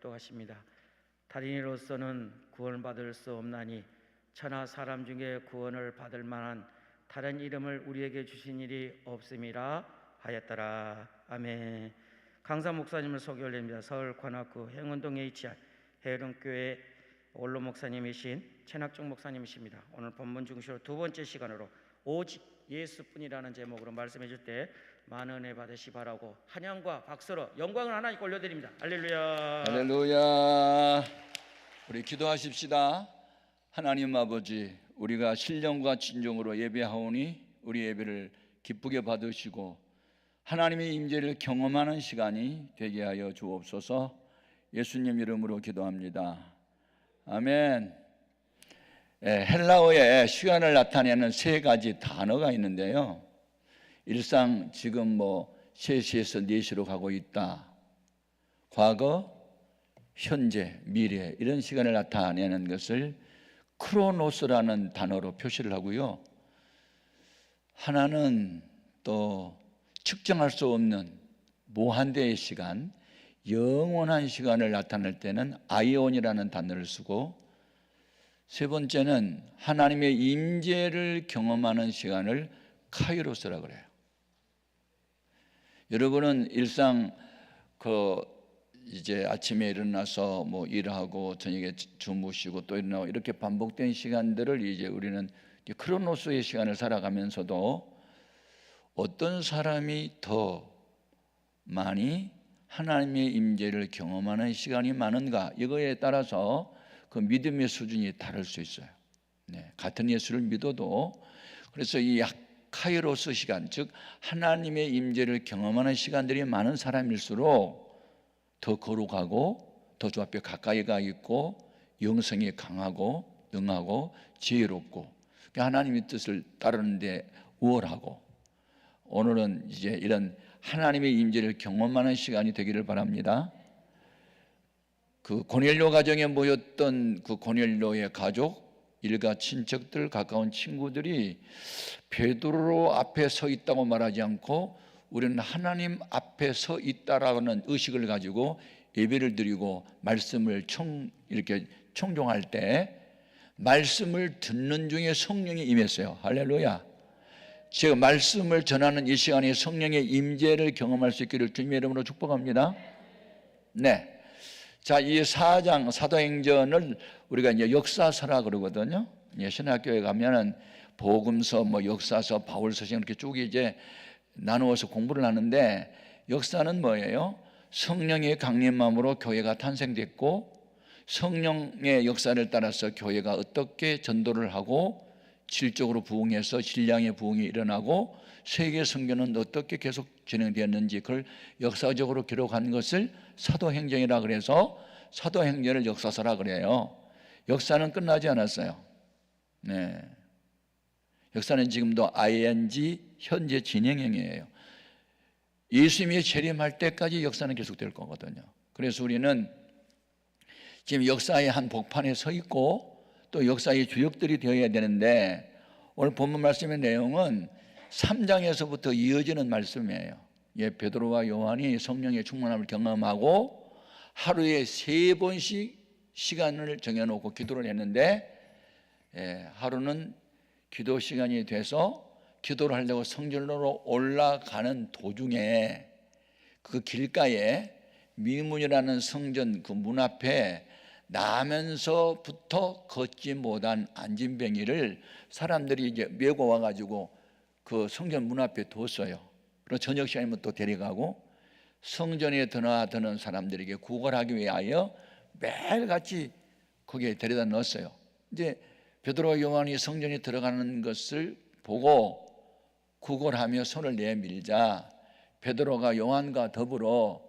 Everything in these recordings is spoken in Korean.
약속하십니다. 달인으로서는 구원을 받을 수 없나니 천하 사람 중에 구원을 받을 만한 다른 이름을 우리에게 주신 일이 없음이라 하였더라. 아멘. 강사 목사님을 소개 올립니다. 서울 관악구 행운동 HR 해령교회 원로 목사님이신 최낙종 목사님이십니다. 오늘 본문 중심으로 두 번째 시간으로 오직 예수뿐이라는 제목으로 말씀해 줄 때 많은 은혜 받으시 바라고 한양과 박수로 영광을 하나님께 올려드립니다. 할렐루야. 할렐루야. 우리 기도하십시다. 하나님 아버지, 우리가 신령과 진정으로 예배하오니 우리 예배를 기쁘게 받으시고 하나님의 임재를 경험하는 시간이 되게 하여 주옵소서. 예수님 이름으로 기도합니다. 아멘. 헬라어에 시간을 나타내는 세 가지 단어가 있는데요, 일상 지금 3시에서 4시로 가고 있다, 과거, 현재, 미래, 이런 시간을 나타내는 것을 크로노스라는 단어로 표시를 하고요, 하나는 또 측정할 수 없는 무한대의 시간, 영원한 시간을 나타낼 때는 아이온이라는 단어를 쓰고, 세 번째는 하나님의 임재를 경험하는 시간을 카이로스라고 그래요. 여러분은 일상 이제 아침에 일어나서 일하고 저녁에 주무시고 또 일어나고 이렇게 반복된 시간들을 이제 우리는 크로노스의 시간을 살아가면서도 어떤 사람이 더 많이 하나님의 임재를 경험하는 시간이 많은가, 이거에 따라서 그 믿음의 수준이 다를 수 있어요. 같은 예수를 믿어도. 그래서 이 카이로스 시간, 즉 하나님의 임재를 경험하는 시간들이 많은 사람일수록 더 거룩하고 더 주 앞에 가까이 가 있고 영성이 강하고 능하고 지혜롭고 하나님의 뜻을 따르는 데 우월하고, 오늘은 이제 이런 하나님의 임재를 경험하는 시간이 되기를 바랍니다. 그 고넬료 가정에 모였던 그 고넬료의 가족, 일가 친척들, 가까운 친구들이 베드로 앞에 서 있다고 말하지 않고 우리는 하나님 앞에 서 있다라는 의식을 가지고 예배를 드리고 말씀을 이렇게 청종할 때 말씀을 듣는 중에 성령이 임했어요. 할렐루야. 제가 말씀을 전하는 이 시간에 성령의 임재를 경험할 수 있기를 주님의 이름으로 축복합니다. 네. 자, 이 4장 사도행전을 우리가 이제 역사서라 그러거든요. 신학교에 가면은 복음서, 역사서, 바울서신 이렇게 쭉 이제 나누어서 공부를 하는데, 역사는 뭐예요? 성령의 강림함으로 교회가 탄생됐고 성령의 역사를 따라서 교회가 어떻게 전도를 하고 질적으로 부흥해서 신량의 부흥이 일어나고 세계 선교는 어떻게 계속 진행되었는지 그걸 역사적으로 기록한 것을 사도행전이라 그래서 사도행전을 역사서라 그래요. 역사는 끝나지 않았어요. 역사는 지금도 ing 현재 진행형이에요. 예수님이 재림할 때까지 역사는 계속될 거거든요. 그래서 우리는 지금 역사의 한 복판에 서 있고 또 역사의 주역들이 되어야 되는데, 오늘 본문 말씀의 내용은 3장에서부터 이어지는 말씀이에요. 베드로와 요한이 성령의 충만함을 경험하고 하루에 3번씩 시간을 정해놓고 기도를 했는데, 하루는 기도 시간이 돼서 기도를 하려고 성전으로 올라가는 도중에 그 길가에 미문이라는 성전 그 문 앞에 나면서부터 걷지 못한 안진뱅이를 사람들이 이제 메고 와가지고 그 성전 문 앞에 뒀어요. 그리고 저녁 시간이면 또 데려가고 성전에 드나드는 사람들에게 구걸하기 위하여 매일같이 거기에 데려다 넣었어요. 이제 베드로와 요한이 성전에 들어가는 것을 보고 구걸하며 손을 내밀자 베드로가 요한과 더불어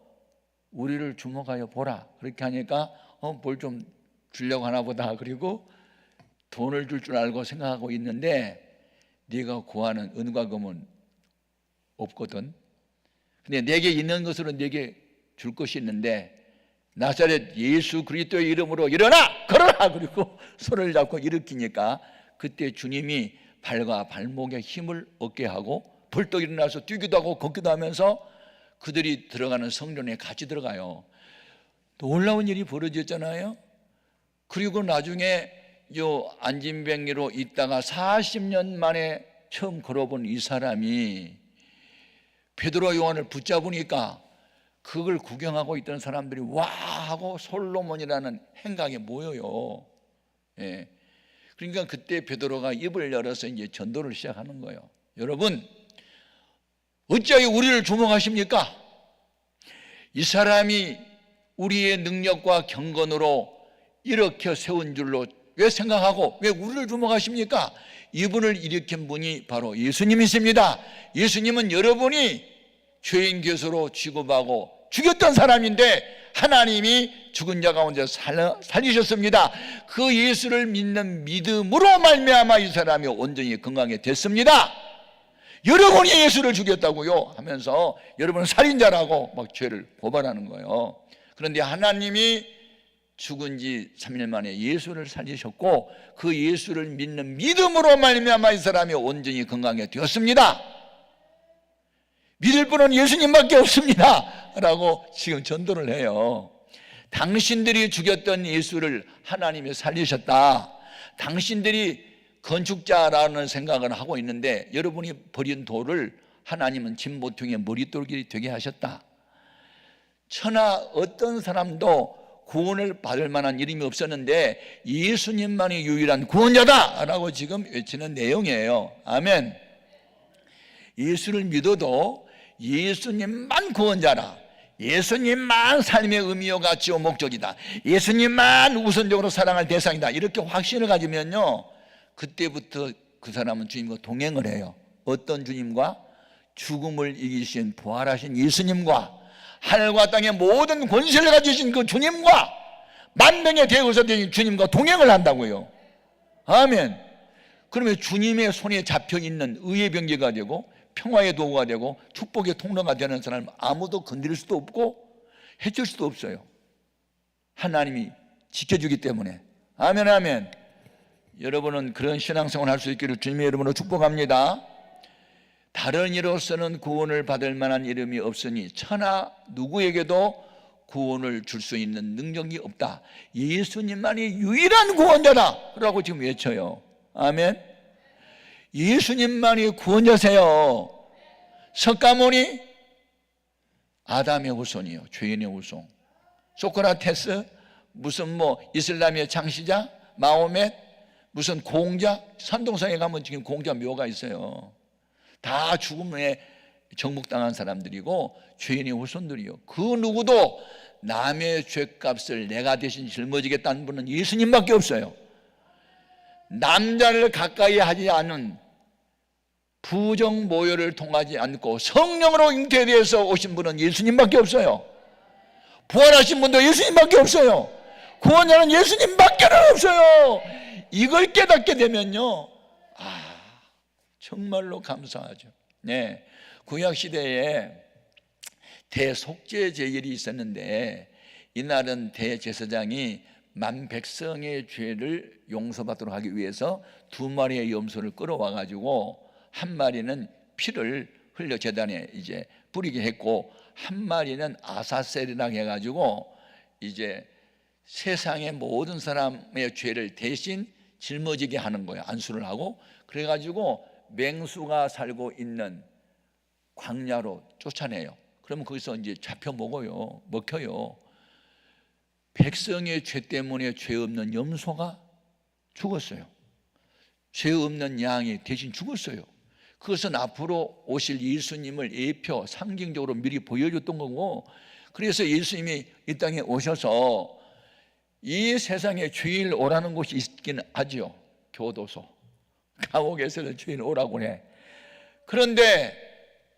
우리를 주목하여 보라, 그렇게 하니까 뭘 좀 주려고 하나 보다, 그리고 돈을 줄 줄 알고 생각하고 있는데 네가 구하는 은과 금은 없거든. 근데 내게 있는 것으로 내게 줄 것이 있는데 나사렛 예수 그리스도의 이름으로 일어나 걸어라, 그리고 손을 잡고 일으키니까 그때 주님이 발과 발목에 힘을 얻게 하고 벌떡 일어나서 뛰기도 하고 걷기도 하면서 그들이 들어가는 성전에 같이 들어가요. 놀라운 일이 벌어졌잖아요. 그리고 나중에 요 안진뱅이로 있다가 40년 만에 처음 걸어본 이 사람이 베드로 요한을 붙잡으니까 그걸 구경하고 있던 사람들이 와 하고 솔로몬이라는 행각에 모여요. 예. 그러니까 그때 베드로가 입을 열어서 이제 전도를 시작하는 거예요. 여러분, 어찌하여 우리를 주목하십니까? 이 사람이 우리의 능력과 경건으로 일으켜 세운 줄로 왜 생각하고 왜 우리를 주목하십니까? 이분을 일으킨 분이 바로 예수님이십니다. 예수님은 여러분이 죄인 괴수로 취급하고 죽였던 사람인데 하나님이 죽은 자 가운데 살리셨습니다. 그 예수를 믿는 믿음으로 말미암아 이 사람이 온전히 건강하게 됐습니다. 여러분이 예수를 죽였다고요 하면서 여러분은 살인자라고 막 죄를 고발하는 거예요. 그런데 하나님이 죽은 지 3년 만에 예수를 살리셨고 그 예수를 믿는 믿음으로 말미암아 이 사람이 온전히 건강하게 되었습니다. 믿을 분은 예수님밖에 없습니다 라고 지금 전도를 해요. 당신들이 죽였던 예수를 하나님이 살리셨다. 당신들이 건축자라는 생각을 하고 있는데 여러분이 버린 돌을 하나님은 진보통의 머릿돌이 되게 하셨다. 천하 어떤 사람도 구원을 받을 만한 이름이 없었는데 예수님만이 유일한 구원자다라고 지금 외치는 내용이에요. 아멘. 예수를 믿어도 예수님만 구원자라, 예수님만 삶의 의미요 가치요 목적이다, 예수님만 우선적으로 사랑할 대상이다, 이렇게 확신을 가지면요 그때부터 그 사람은 주님과 동행을 해요. 어떤 주님과? 죽음을 이기신 부활하신 예수님과 하늘과 땅의 모든 권세를 가지신 그 주님과 만병의 대의사 되신 주님과 동행을 한다고요. 아멘. 그러면 주님의 손에 잡혀있는 의의 병기가 되고 평화의 도구가 되고 축복의 통로가 되는 사람은 아무도 건드릴 수도 없고 해칠 수도 없어요. 하나님이 지켜주기 때문에. 아멘 아멘. 여러분은 그런 신앙생활을 할 수 있기를 주님의 이름으로 축복합니다. 다른 이로서는 구원을 받을 만한 이름이 없으니 천하 누구에게도 구원을 줄 수 있는 능력이 없다. 예수님만이 유일한 구원자다 라고 지금 외쳐요. 아멘. 예수님만이 구원자세요. 석가모니 아담의 후손이요, 죄인의 후손. 소크라테스 무슨 이슬람의 창시자, 마호멧 무슨 공자, 산동성에 가면 지금 공자 묘가 있어요. 다 죽음에 정복당한 사람들이고 죄인의 후손들이요. 그 누구도 남의 죄값을 내가 대신 짊어지겠다는 분은 예수님밖에 없어요. 남자를 가까이 하지 않은 부정 모혈을 통하지 않고 성령으로 잉태되어서 오신 분은 예수님밖에 없어요. 부활하신 분도 예수님밖에 없어요. 구원자는 예수님밖에 없어요. 이걸 깨닫게 되면요, 정말로 감사하죠. 네, 구약 시대에 대속죄 제일이 있었는데 이날은 대제사장이 만 백성의 죄를 용서받도록 하기 위해서 2마리의 염소를 끌어와 가지고 한 마리는 피를 흘려 제단에 이제 뿌리게 했고 한 마리는 아사셀이라고 해 가지고 이제 세상의 모든 사람의 죄를 대신 짊어지게 하는 거예요. 안수를 하고 그래 가지고 맹수가 살고 있는 광야로 쫓아내요. 그러면 거기서 이제 잡혀 먹혀요. 백성의 죄 때문에 죄 없는 염소가 죽었어요. 죄 없는 양이 대신 죽었어요. 그것은 앞으로 오실 예수님을 예표 상징적으로 미리 보여줬던 거고, 그래서 예수님이 이 땅에 오셔서 이 세상에 죄인 오라는 곳이 있긴 하죠. 교도소, 감옥에서는 죄인 오라고 해. 그런데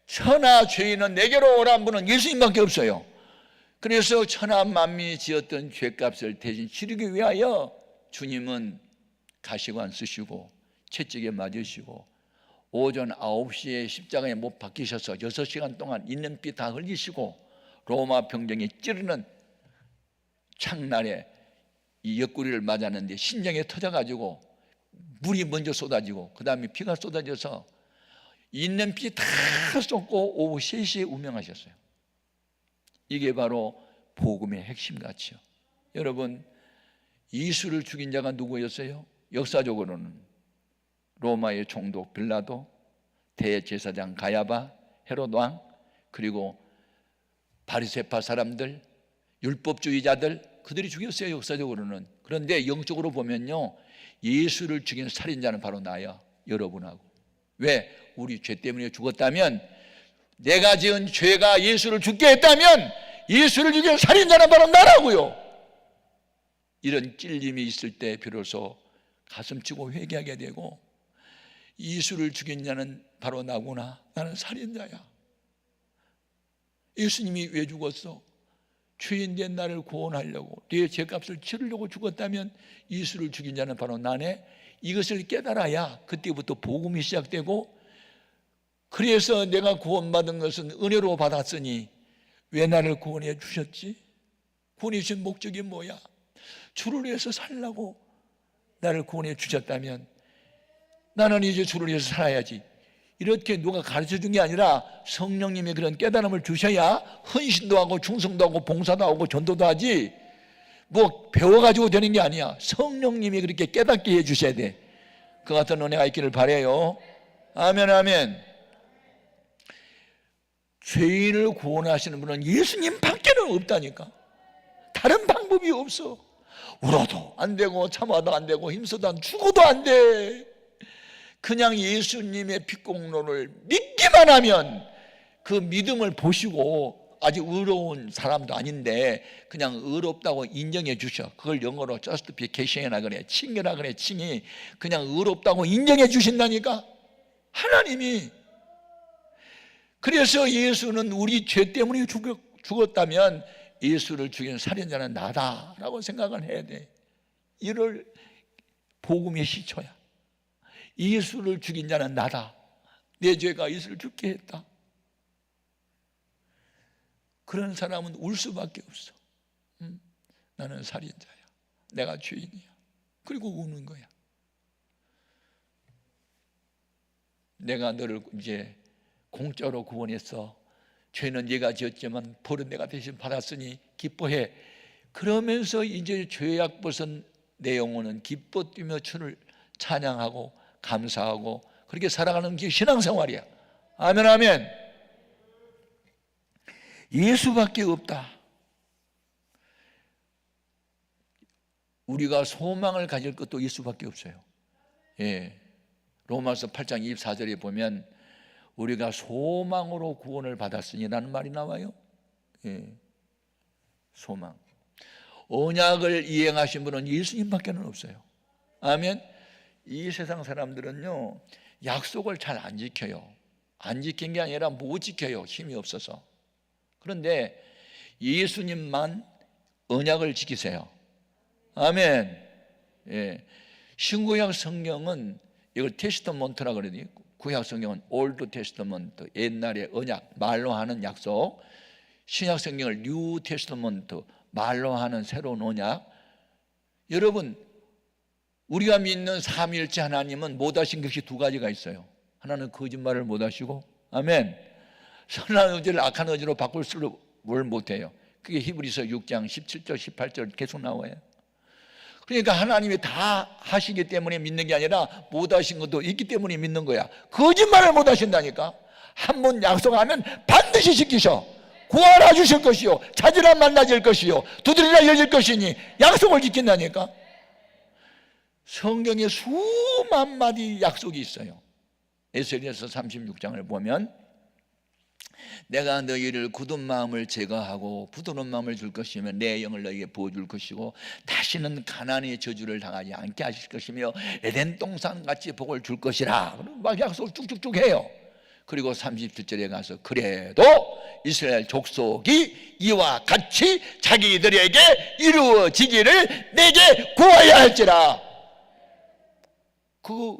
천하 죄인은 내게로 오라는 분은 예수님밖에 없어요. 그래서 천하 만민이 지었던 죄값을 대신 치르기 위하여 주님은 가시관 쓰시고 채찍에 맞으시고 오전 9시에 십자가에 못 박히셔서 6시간 동안 있는 피 다 흘리시고 로마 병정이 찌르는 창날에 이 옆구리를 맞았는데 심장에 터져가지고 물이 먼저 쏟아지고 그 다음에 피가 쏟아져서 있는 피 다 쏟고 오후 3시에 운명하셨어요. 이게 바로 복음의 핵심같이요. 여러분, 예수를 죽인 자가 누구였어요? 역사적으로는 로마의 총독 빌라도, 대제사장 가야바, 헤롯 왕, 그리고 바리새파 사람들, 율법주의자들, 그들이 죽였어요, 역사적으로는. 그런데 영적으로 보면요, 예수를 죽인 살인자는 바로 나야, 여러분하고. 왜? 우리 죄 때문에 죽었다면, 내가 지은 죄가 예수를 죽게 했다면 예수를 죽인 살인자는 바로 나라고요. 이런 찔림이 있을 때 비로소 가슴치고 회개하게 되고, 예수를 죽인 자는 바로 나구나, 나는 살인자야. 예수님이 왜 죽었어? 죄인된 나를 구원하려고, 내 죄값을 치르려고 죽었다면 예수를 죽인 자는 바로 나네. 이것을 깨달아야 그때부터 복음이 시작되고, 그래서 내가 구원받은 것은 은혜로 받았으니 왜 나를 구원해 주셨지? 구원해 주신 목적이 뭐야? 주를 위해서 살라고 나를 구원해 주셨다면 나는 이제 주를 위해서 살아야지. 이렇게 누가 가르쳐 준 게 아니라 성령님이 그런 깨달음을 주셔야 헌신도 하고 충성도 하고 봉사도 하고 전도도 하지, 뭐 배워가지고 되는 게 아니야. 성령님이 그렇게 깨닫게 해 주셔야 돼. 그 같은 은혜가 있기를 바라요. 아멘, 아멘. 죄인을 구원하시는 분은 예수님 밖에는 없다니까. 다른 방법이 없어. 울어도 안 되고 참아도 안 되고 힘써도 안, 죽어도 안 돼. 그냥 예수님의 핏공로를 믿기만 하면 그 믿음을 보시고, 아직 의로운 사람도 아닌데 그냥 의롭다고 인정해 주셔. 그걸 영어로 justification이라 그래, 칭이라 그래, 칭이. 그냥 의롭다고 인정해 주신다니까, 하나님이. 그래서 예수는 우리 죄 때문에 죽었다면 예수를 죽인 살인자는 나다라고 생각을 해야 돼. 이를 복음의 시초야. 예수를 죽인 자는 나다. 내 죄가 예수를 죽게 했다. 그런 사람은 울 수밖에 없어. 나는 살인자야, 내가 죄인이야. 그리고 우는 거야. 내가 너를 이제 공짜로 구원했어. 죄는 네가 지었지만 벌은 내가 대신 받았으니 기뻐해. 그러면서 이제 죄악 벗은 내 영혼은 기뻐 뛰며 주를 찬양하고 감사하고 그렇게 살아가는 게 신앙생활이야. 아멘, 아멘. 예수밖에 없다. 우리가 소망을 가질 것도 예수밖에 없어요. 예. 로마서 8장 24절에 보면 우리가 소망으로 구원을 받았으니 라는 말이 나와요. 예. 소망. 언약을 이행하신 분은 예수님밖에는 없어요. 아멘. 이 세상 사람들은요, 약속을 잘 안 지켜요. 안 지킨 게 아니라 못 지켜요, 힘이 없어서. 그런데 예수님만 언약을 지키세요. 아멘. 예. 신구약 성경은 이걸 테스터먼트라 그러더니, 구약 성경은 올드 테스터먼트, 옛날의 언약, 말로 하는 약속. 신약 성경을 뉴 테스터먼트, 말로 하는 새로운 언약. 여러분, 우리가 믿는 삼위일체 하나님은 못하신 것이 두 가지가 있어요. 하나는 거짓말을 못하시고, 아멘, 선한 의지를 악한 의지로 바꿀 수를 못해요. 그게 히브리서 6장 17절 18절 계속 나와요. 그러니까 하나님이 다 하시기 때문에 믿는 게 아니라 못하신 것도 있기 때문에 믿는 거야. 거짓말을 못하신다니까. 한 번 약속하면 반드시 지키셔. 구하라 주실 것이요, 찾으라 만나질 것이요, 두드리라 열릴 것이니 약속을 지킨다니까. 성경에 수만 마디 약속이 있어요. 에스겔서 36장을 보면 내가 너희를 굳은 마음을 제거하고 부드러운 마음을 줄 것이며 내 영을 너희에게 부어줄 것이고 다시는 가나안의 저주를 당하지 않게 하실 것이며 에덴 동산같이 복을 줄 것이라. 막 약속을 쭉쭉쭉 해요. 그리고 37절에 가서 그래도 이스라엘 족속이 이와 같이 자기들에게 이루어지기를 내게 구하여야 할지라. 그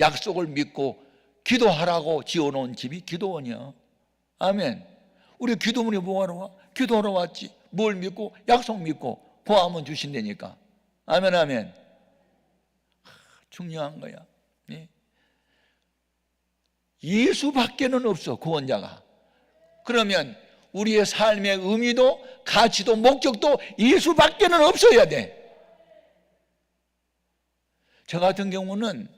약속을 믿고 기도하라고 지어놓은 집이 기도원이야. 아멘. 우리 기도문이 뭐하러 와? 기도하러 왔지. 뭘 믿고? 약속 믿고 구하면 주신다니까. 아멘, 아멘. 중요한 거야. 네. 예수밖에는 없어, 구원자가. 그러면 우리의 삶의 의미도 가치도 목적도 예수밖에는 없어야 돼. 저 같은 경우는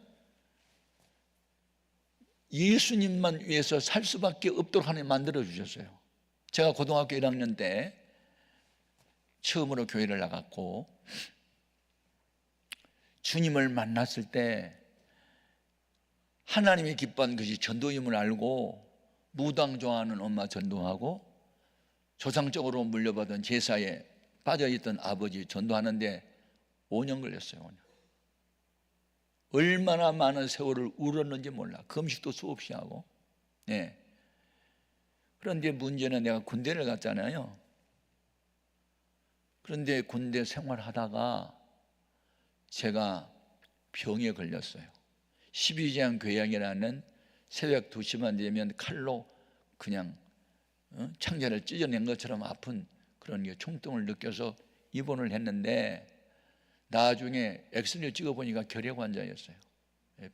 예수님만 위해서 살 수밖에 없도록 하나님 만들어 주셨어요. 제가 고등학교 1학년 때 처음으로 교회를 나갔고 주님을 만났을 때 하나님이 기뻐한 것이 전도임을 알고 무당 좋아하는 엄마 전도하고 조상적으로 물려받은 제사에 빠져있던 아버지 전도하는데 5년 걸렸어요. 5년. 얼마나 많은 세월을 울었는지 몰라. 금식도 수없이 하고. 네. 그런데 문제는 내가 군대를 갔잖아요. 그런데 군대 생활하다가 제가 병에 걸렸어요. 12지향 궤양이라는 새벽 2시만 되면 칼로 그냥 창자를 찢어낸 것처럼 아픈 그런 총통을 느껴서 입원을 했는데 나중에 엑스레이를 찍어보니까 결핵 환자였어요.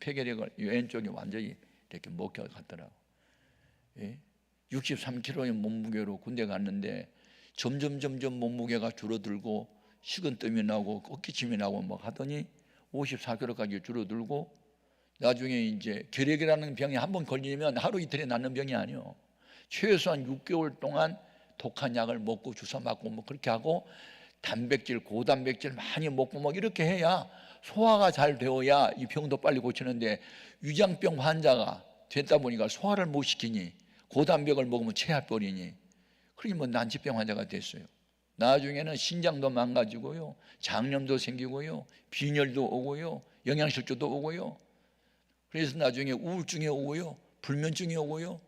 폐결핵을 왼쪽이 완전히 이렇게 먹혀갔더라고. 63kg의 몸무게로 군대 갔는데 점점 몸무게가 줄어들고 식은땀이 나고 꺾기침이 나고 막 하더니 54kg까지 줄어들고 나중에 이제 결핵이라는 병이 한번 걸리면 하루 이틀에 낫는 병이 아니에요. 최소한 6개월 동안 독한 약을 먹고 주사 맞고 뭐 그렇게 하고 단백질, 고단백질 많이 먹고 뭐 이렇게 해야 소화가 잘 되어야 이 병도 빨리 고치는데 위장병 환자가 됐다 보니까 소화를 못 시키니 고단백을 먹으면 체할버리니 그러니 뭐 난치병 환자가 됐어요. 나중에는 신장도 망가지고요, 장염도 생기고요, 빈혈도 오고요, 영양실조도 오고요. 그래서 나중에 우울증이 오고요, 불면증이 오고요.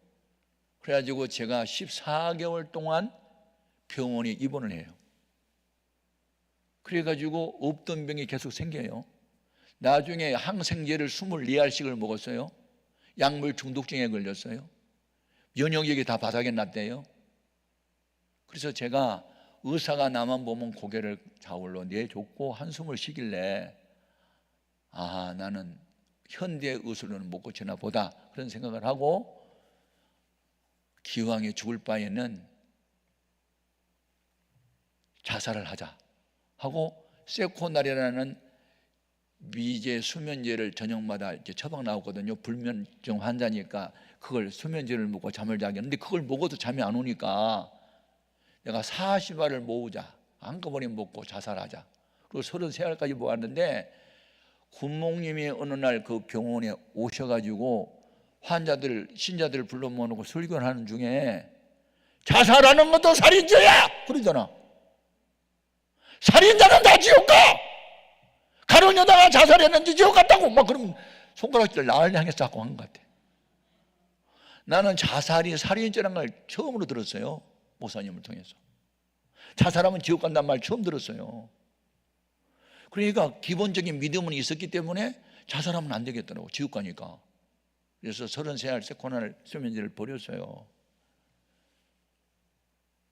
그래가지고 제가 14개월 동안 병원에 입원을 해요. 그래가지고 없던 병이 계속 생겨요. 나중에 항생제를 24알씩을 먹었어요. 약물 중독증에 걸렸어요. 면역력이 다 바닥에 났대요. 그래서 제가 의사가 나만 보면 고개를 좌울로 내줬고 한숨을 쉬길래 아, 나는 현대 의술로는 못 고치나 보다 그런 생각을 하고 기왕에 죽을 바에는 자살을 하자 하고 세코날이라는 미제 수면제를 저녁마다 이제 처방 나오거든요. 불면증 환자니까 그걸 수면제를 먹고 잠을 자게 하는데 그걸 먹어도 잠이 안 오니까 내가 40알을 모으자, 한꺼번에 먹고 자살하자. 그리고 33알까지 모았는데 군목님이 어느 날 그 병원에 오셔가지고 환자들, 신자들을 불러 모으고 설교를 하는 중에 자살하는 것도 살인죄야! 그러잖아. 살인자는 다 지옥 가! 가론 여자가 자살했는지 지옥 갔다고 막 그러면 손가락질 나를 향해서 자꾸 한 것 같아. 나는 자살이 살인죄라는 걸 처음으로 들었어요. 목사님을 통해서. 자살하면 지옥 간다는 말 처음 들었어요. 그러니까 기본적인 믿음은 있었기 때문에 자살하면 안 되겠더라고, 지옥 가니까. 그래서 33알 세코날 수면제를 버렸어요.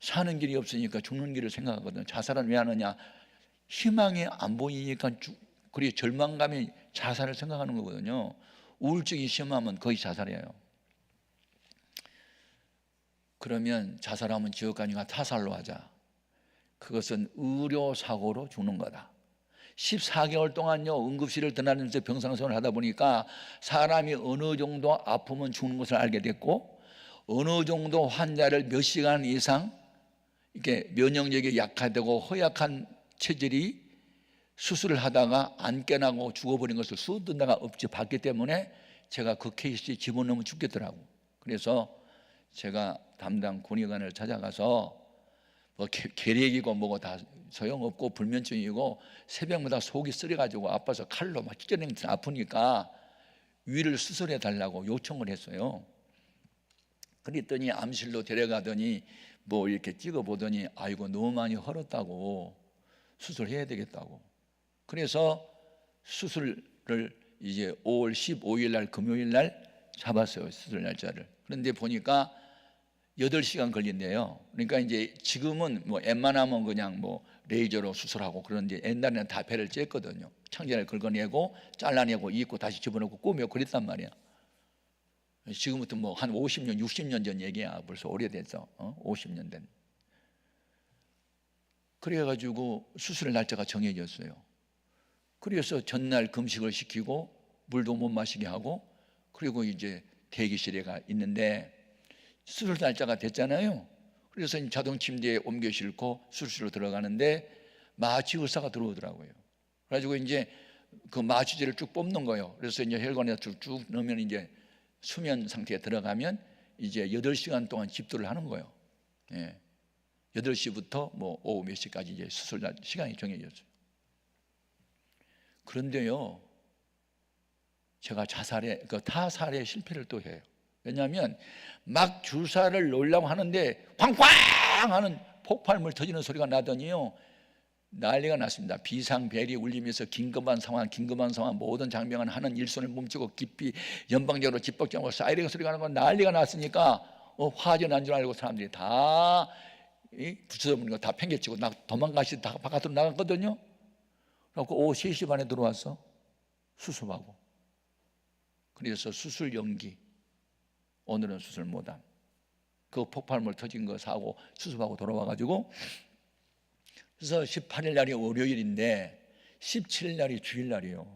사는 길이 없으니까 죽는 길을 생각하거든. 자살은 왜 하느냐? 희망이 안 보이니까 그리고 절망감이 자살을 생각하는 거거든요. 우울증이 심하면 거의 자살이에요. 그러면 자살하면 지옥 가니까 타살로 하자. 그것은 의료사고로 죽는 거다. 14개월 동안요 응급실을 드나들면서 병상생활을 하다 보니까 사람이 어느 정도 아프면 죽는 것을 알게 됐고 어느 정도 환자를 몇 시간 이상 이렇게 면역력이 약화되고 허약한 체질이 수술을 하다가 안 깨나고 죽어버린 것을 수없던 데가 없이 봤기 때문에 제가 그 케이스에 집어넣으면 죽겠더라고. 그래서 제가 담당 군의관을 찾아가서 뭐 계략이고 뭐고 다 소용없고 불면증이고 새벽마다 속이 쓰려가지고 아파서 칼로 막 찢어내면서 아프니까 위를 수술해 달라고 요청을 했어요. 그랬더니 암실로 데려가더니 뭐 이렇게 찍어보더니 아이고 너무 많이 헐었다고 수술해야 되겠다고. 그래서 수술을 이제 5월 15일 날 금요일 날 잡았어요, 수술 날짜를. 그런데 보니까 8시간 걸린대요. 그러니까 이제 지금은 뭐 웬만하면 그냥 뭐 레이저로 수술하고 그런데 옛날에는 다 배를 쬐거든요. 창자를 긁어내고 잘라내고 입고 다시 집어넣고 꾸며 그랬단 말이야. 지금부터 뭐 한 50년, 60년 전 얘기야. 벌써 오래됐어. 50년 된. 그래가지고 수술 날짜가 정해졌어요. 그래서 전날 금식을 시키고 물도 못 마시게 하고, 그리고 이제 대기실에 가 있는데 수술 날짜가 됐잖아요. 그래서 자동 침대에 옮겨 싣고 수술실로 들어가는데 마취 의사가 들어오더라고요. 그래가지고 이제 그 마취제를 쭉 뽑는 거예요. 그래서 이제 혈관에 쭉 넣으면 이제 수면 상태에 들어가면 이제 8시간 동안 집도를 하는 거예요. 8시부터 뭐 오후 몇 시까지 이제 수술 시간이 정해졌어요. 그런데요, 제가 타살에 실패를 또 해요. 왜냐하면 막 주사를 놓으려고 하는데 쾅쾅 하는 폭발물 터지는 소리가 나더니요, 난리가 났습니다. 비상벨이 울리면서 긴급한 상황 모든 장병은 하는 일손을 멈추고 깊이 연방적으로 집박장하고 사이렌 소리가 나고 난리가 났으니까 화재 난 줄 알고 사람들이 다 붙여서 거 다 팽개치고 도망가시 다 바깥으로 나갔거든요. 그래서 오후 3시 반에 들어와서 수습하고, 그래서 수술 연기, 오늘은 수술 못함. 그 폭발물 터진 거 사고 수습하고 돌아와가지고, 그래서 18일 날이 월요일인데 17일 날이 주일날이에요.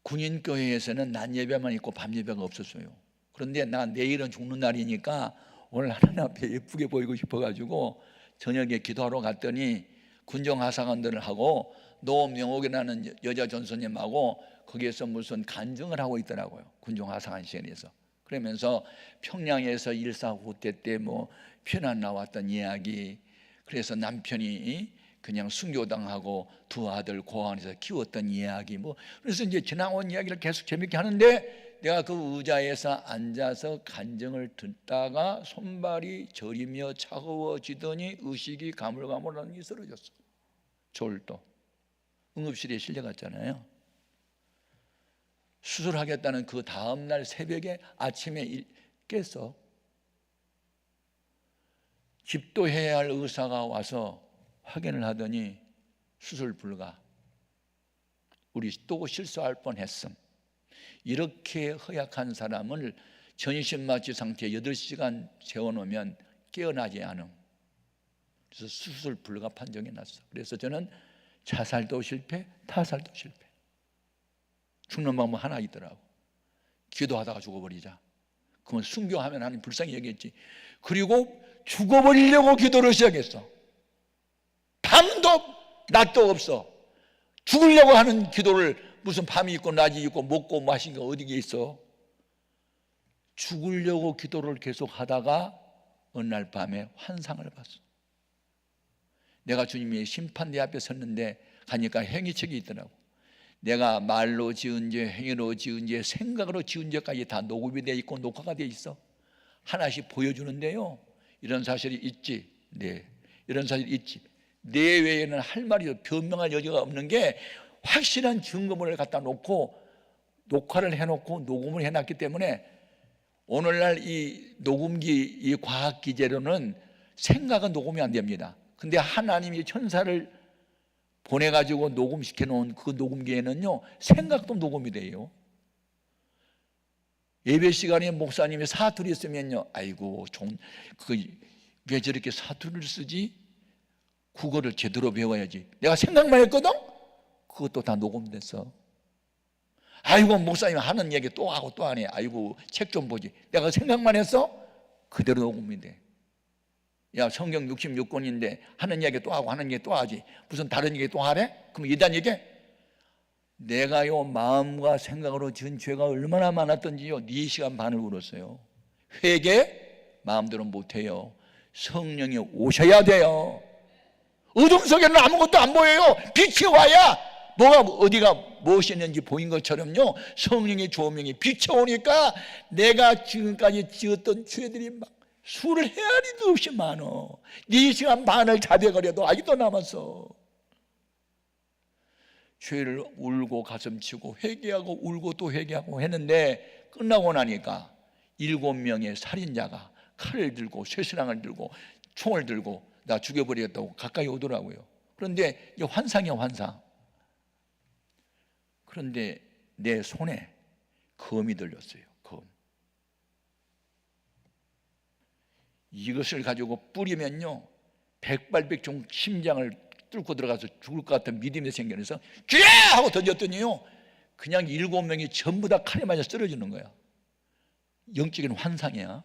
군인교회에서는 낮 예배만 있고 밤 예배가 없었어요. 그런데 나 내일은 죽는 날이니까 오늘 하나님 앞에 예쁘게 보이고 싶어가지고 저녁에 기도하러 갔더니 군정하사관들하고 노명옥이라는 여자 전소님하고 거기에서 무슨 간증을 하고 있더라고요. 군정하사관시에서. 그러면서 평양에서 일사후퇴 때 뭐 편안 나왔던 이야기, 그래서 남편이 그냥 순교당하고 두 아들 고아원에서 키웠던 이야기, 뭐 그래서 이제 지나온 이야기를 계속 재밌게 하는데, 내가 그 의자에서 앉아서 간증을 듣다가 손발이 저리며 차가워지더니 의식이 가물가물하니 쓰러졌어. 졸도 응급실에 실려갔잖아요. 수술하겠다는 그 다음날 새벽에 아침에 깼어. 집도해야 할 의사가 와서 확인을 하더니 수술 불가. 우리 또 실수할 뻔했음. 이렇게 허약한 사람을 전신마취 상태에 8시간 재워놓으면 깨어나지 않음. 그래서 수술 불가 판정이 났어. 그래서 저는 자살도 실패, 타살도 실패. 죽는 방법 하나 있더라고. 기도하다가 죽어버리자. 그러면 순교하면 하나님 불쌍히 여겼지. 그리고 죽어버리려고 기도를 시작했어. 밤도 낮도 없어. 죽으려고 하는 기도를, 무슨 밤이 있고 낮이 있고 먹고 마신 게 어디에 있어. 죽으려고 기도를 계속 하다가 어느 날 밤에 환상을 봤어. 내가 주님의 심판대 앞에 섰는데 가니까 행위책이 있더라고. 내가 말로 지은 죄, 행위로 지은 죄, 생각으로 지은 죄까지 다 녹음이 돼 있고 녹화가 돼 있어. 하나씩 보여주는데요, 이런 사실이 있지. 네, 이런 사실이 있지. 내 외에는 할 말이 변명할 여지가 없는 게 확실한 증거물을 갖다 놓고 녹화를 해놓고 녹음을 해놨기 때문에 오늘날 이 녹음기, 이 과학 기제로는 생각은 녹음이 안 됩니다. 근데 하나님이 천사를 보내가지고 녹음시켜 놓은 그 녹음기에는요, 생각도 녹음이 돼요. 예배 시간에 목사님이 사투리 쓰면요, 아이고, 왜 저렇게 사투리를 쓰지? 국어를 제대로 배워야지. 내가 생각만 했거든? 그것도 다 녹음됐어. 아이고, 목사님 하는 얘기 또 하고 또 하네. 아이고, 책 좀 보지. 내가 생각만 했어? 그대로 녹음이 돼. 야, 성경 66권인데 하는 얘기 또 하고 하는 얘기 또 하지. 무슨 다른 얘기 또 하래? 그럼 이단 얘기? 내가요, 마음과 생각으로 지은 죄가 얼마나 많았던지요, 4시간 반을 울었어요. 회개 마음대로 못해요. 성령이 오셔야 돼요. 어둠 속에는 아무것도 안 보여요. 빛이 와야 뭐가 어디가 무엇이 있는지 보인 것처럼요, 성령의 조명이 비춰오니까 내가 지금까지 지었던 죄들이 막 수를 헤아리도 없이 많어. 4시간 반을 자백하려도 아직도 남았어. 죄를 울고 가슴치고 회개하고 울고 또 회개하고 했는데, 끝나고 나니까 7명의 살인자가 칼을 들고 쇠사랑을 들고 총을 들고 나 죽여버리겠다고 가까이 오더라고요. 그런데 이게 환상이야, 환상. 그런데 내 손에 검이 들렸어요. 검. 이것을 가지고 뿌리면요, 백발백중 심장을 뚫고 들어가서 죽을 것 같은 믿음이 생겨서 주여! 하고 던졌더니요, 그냥 7명이 전부 다 칼에 맞아 쓰러지는 거야. 영적인 환상이야.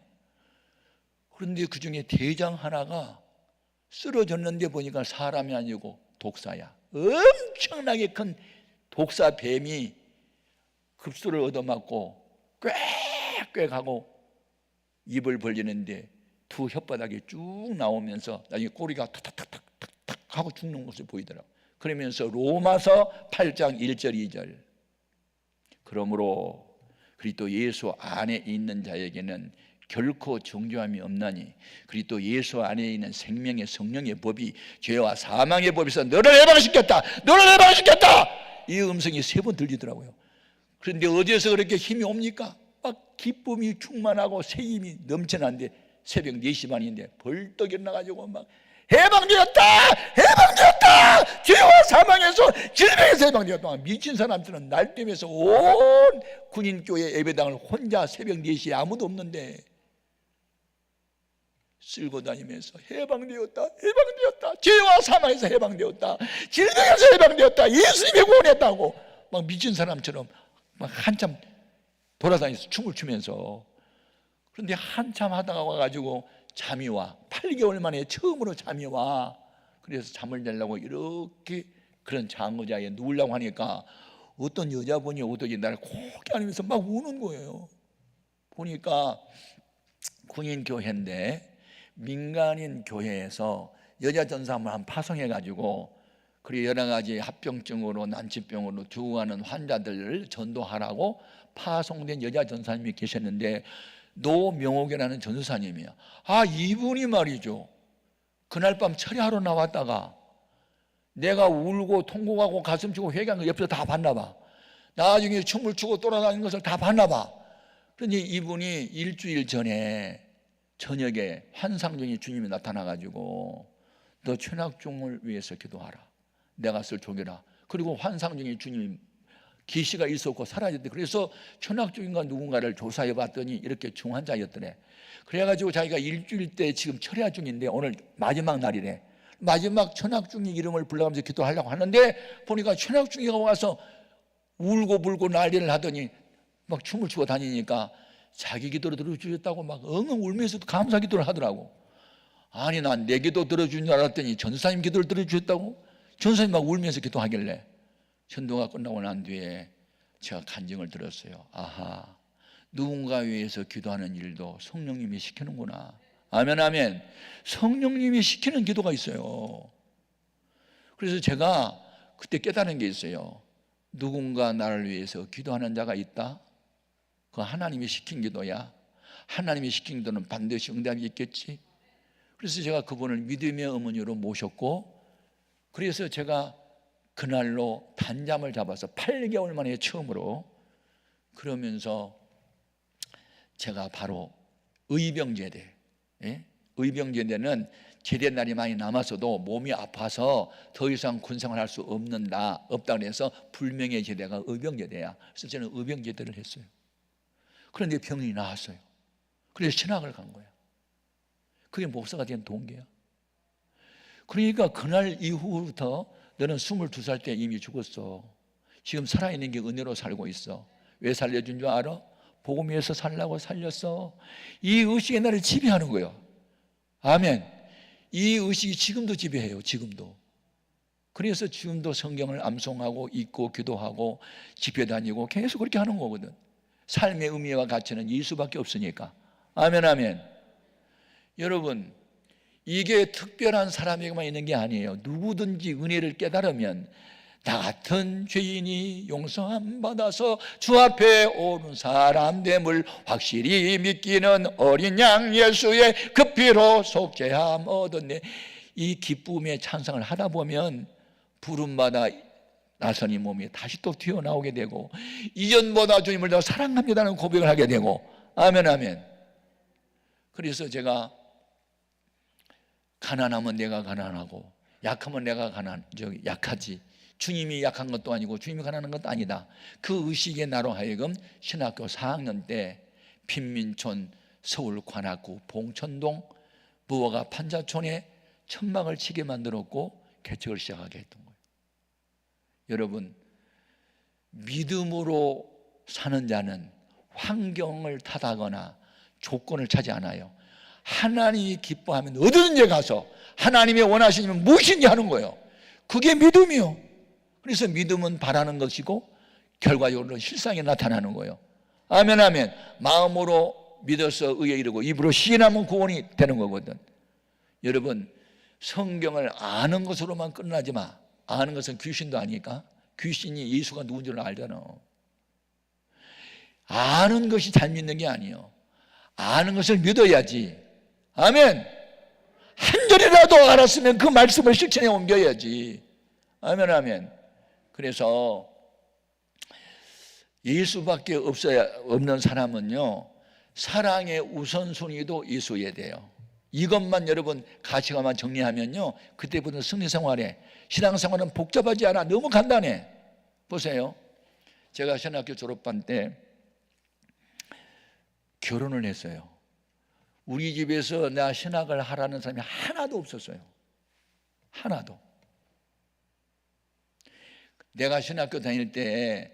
그런데 그 중에 대장 하나가 쓰러졌는데 보니까 사람이 아니고 독사야. 엄청나게 큰 독사 뱀이 급수를 얻어맞고 꽥꽥 하고 입을 벌리는데 두 혓바닥이 쭉 나오면서 나중에 꼬리가 탁탁탁탁탁 하고 죽는 것을 보이더라고. 그러면서 로마서 8장 1절 2절, 그러므로 그리스도 예수 안에 있는 자에게는 결코 정죄함이 없나니 그리스도 예수 안에 있는 생명의 성령의 법이 죄와 사망의 법에서 너를 해방시켰다, 너를 해방시켰다, 이 음성이 3번 들리더라고요. 그런데 어디에서 그렇게 힘이 옵니까? 막 기쁨이 충만하고 새 힘이 넘쳐나는데 새벽 4시 반인데 벌떡 일어나가지고 막 해방되었다, 해방되었다, 죄와 사망에서 질병에서 해방되었다. 미친 사람들은 날뛰면서 온 군인교회 예배당을 혼자 새벽 4시에 아무도 없는데 쓸고 다니면서 해방되었다, 해방되었다, 죄와 사망에서 해방되었다, 질병에서 해방되었다, 예수님이 구원했다고 막 미친 사람처럼 막 한참 돌아다니면서 춤을 추면서. 그런데 한참 하다가 와가지고 잠이 와. 8개월 만에 처음으로 잠이 와. 그래서 잠을 자려고 이렇게 그런 장의자에 누우려고 하니까 어떤 여자분이 오더니 나를 고개 안으면서 막 우는 거예요. 보니까 군인교회인데 민간인 교회에서 여자 전사함을 한 파송해가지고 그리고 여러 가지 합병증으로 난치병으로 죽어가는 환자들을 전도하라고 파송된 여자 전사님이 계셨는데 노명옥이라는 전도사님이야. 이분이 말이죠, 그날 밤 철야하러 나왔다가 내가 울고 통곡하고 가슴 치고 회개한 거 옆에서 다 봤나 봐. 나중에 춤을 추고 돌아다니는 것을 다 봤나 봐. 그런데 이분이 일주일 전에 저녁에 환상 중에 주님이 나타나가지고 너 천학종을 위해서 기도하라, 내가 쓸 종이라. 그리고 환상 중에 주님 기시가 있었고 사라졌대. 그래서 천학종인가 누군가를 조사해 봤더니 이렇게 중환자였더래. 그래가지고 자기가 일주일 때 지금 철야 중인데 오늘 마지막 날이래. 마지막 천학중이 이름을 불러가면서 기도하려고 하는데 보니까 천학중이가 와서 울고 불고 난리를 하더니 막 춤을 추고 다니니까 자기 기도를 들어주셨다고 막 엉엉 울면서도 감사 기도를 하더라고. 아니 난 내 기도 들어준 줄 알았더니 전사님 기도를 들어주셨다고. 전사님 막 울면서 기도하길래 전도가 끝나고 난 뒤에 제가 간증을 들었어요. 아하, 누군가 위해서 기도하는 일도 성령님이 시키는구나. 아멘 아멘. 성령님이 시키는 기도가 있어요. 그래서 제가 그때 깨달은 게 있어요. 누군가 나를 위해서 기도하는 자가 있다. 그 하나님이 시킨 기도야. 하나님이 시킨 기도는 반드시 응답이 있겠지. 그래서 제가 그분을 믿음의 어머니로 모셨고, 그래서 제가 그날로 단잠을 잡아서 8개월 만에 처음으로, 그러면서 제가 바로 의병제대, 의병제대는 제대 날이 많이 남았어도 몸이 아파서 더 이상 군생활 할 수 없다 그래서 불명예 제대가 의병제대야. 그래서 저는 의병제대를 했어요. 그런데 병이 나았어요. 그래서 신학을 간 거야. 그게 목사가 된 동기야. 그러니까 그날 이후부터 너는 22살 때 이미 죽었어. 지금 살아있는 게 은혜로 살고 있어. 왜 살려준 줄 알아? 복음 위해서 살라고 살렸어. 이 의식이 나를 지배하는 거예요. 아멘. 이 의식이 지금도 지배해요. 지금도. 그래서 지금도 성경을 암송하고 읽고 기도하고 집회 다니고 계속 그렇게 하는 거거든. 삶의 의미와 가치는 예수밖에 없으니까. 아멘 아멘. 여러분, 이게 특별한 사람에게만 있는 게 아니에요. 누구든지 은혜를 깨달으면 나 같은 죄인이 용서함 받아서 주 앞에 오는 사람 됨을 확실히 믿기는 어린 양 예수의 그 피로 속죄함 얻었네. 이 기쁨의 찬양을 하다 보면 부름마다 나선이 몸이 다시 또 튀어나오게 되고 이전보다 주님을 더 사랑합니다는 고백을 하게 되고. 아멘 아멘. 그래서 제가 가난하면 내가 가난하고 약하면 내가 약하지. 주님이 약한 것도 아니고 주님이 가난한 것도 아니다. 그 의식에 나로 하여금 신학교 4학년 때 빈민촌, 서울 관악구, 봉천동, 무허가 판자촌에 천막을 치게 만들었고 개척을 시작하게 했던 거예요. 여러분, 믿음으로 사는 자는 환경을 탓하거나 조건을 차지 않아요. 하나님이 기뻐하면 어디든지 가서 하나님의 원하시면 무엇인지 하는 거예요. 그게 믿음이요. 그래서 믿음은 바라는 것이고 결과적으로 실상에 나타나는 거예요. 아멘, 아멘. 마음으로 믿어서 의에 이르고 입으로 시인하면 구원이 되는 거거든. 여러분, 성경을 아는 것으로만 끝나지 마. 아는 것은 귀신도 아니까. 귀신이 예수가 누군 줄 알잖아. 아는 것이 잘 믿는 게 아니에요. 아는 것을 믿어야지. 아멘. 한 절이라도 알았으면 그 말씀을 실천에 옮겨야지. 아멘, 아멘. 그래서 예수밖에 없는 사람은요, 사랑의 우선순위도 예수여야 돼요. 이것만 여러분 가치관만 정리하면요, 그때부터 승리생활에, 신앙생활은 복잡하지 않아. 너무 간단해. 보세요, 제가 신학교 졸업반 때 결혼을 했어요. 우리 집에서 나 신학을 하라는 사람이 하나도 없었어요. 하나도. 내가 신학교 다닐 때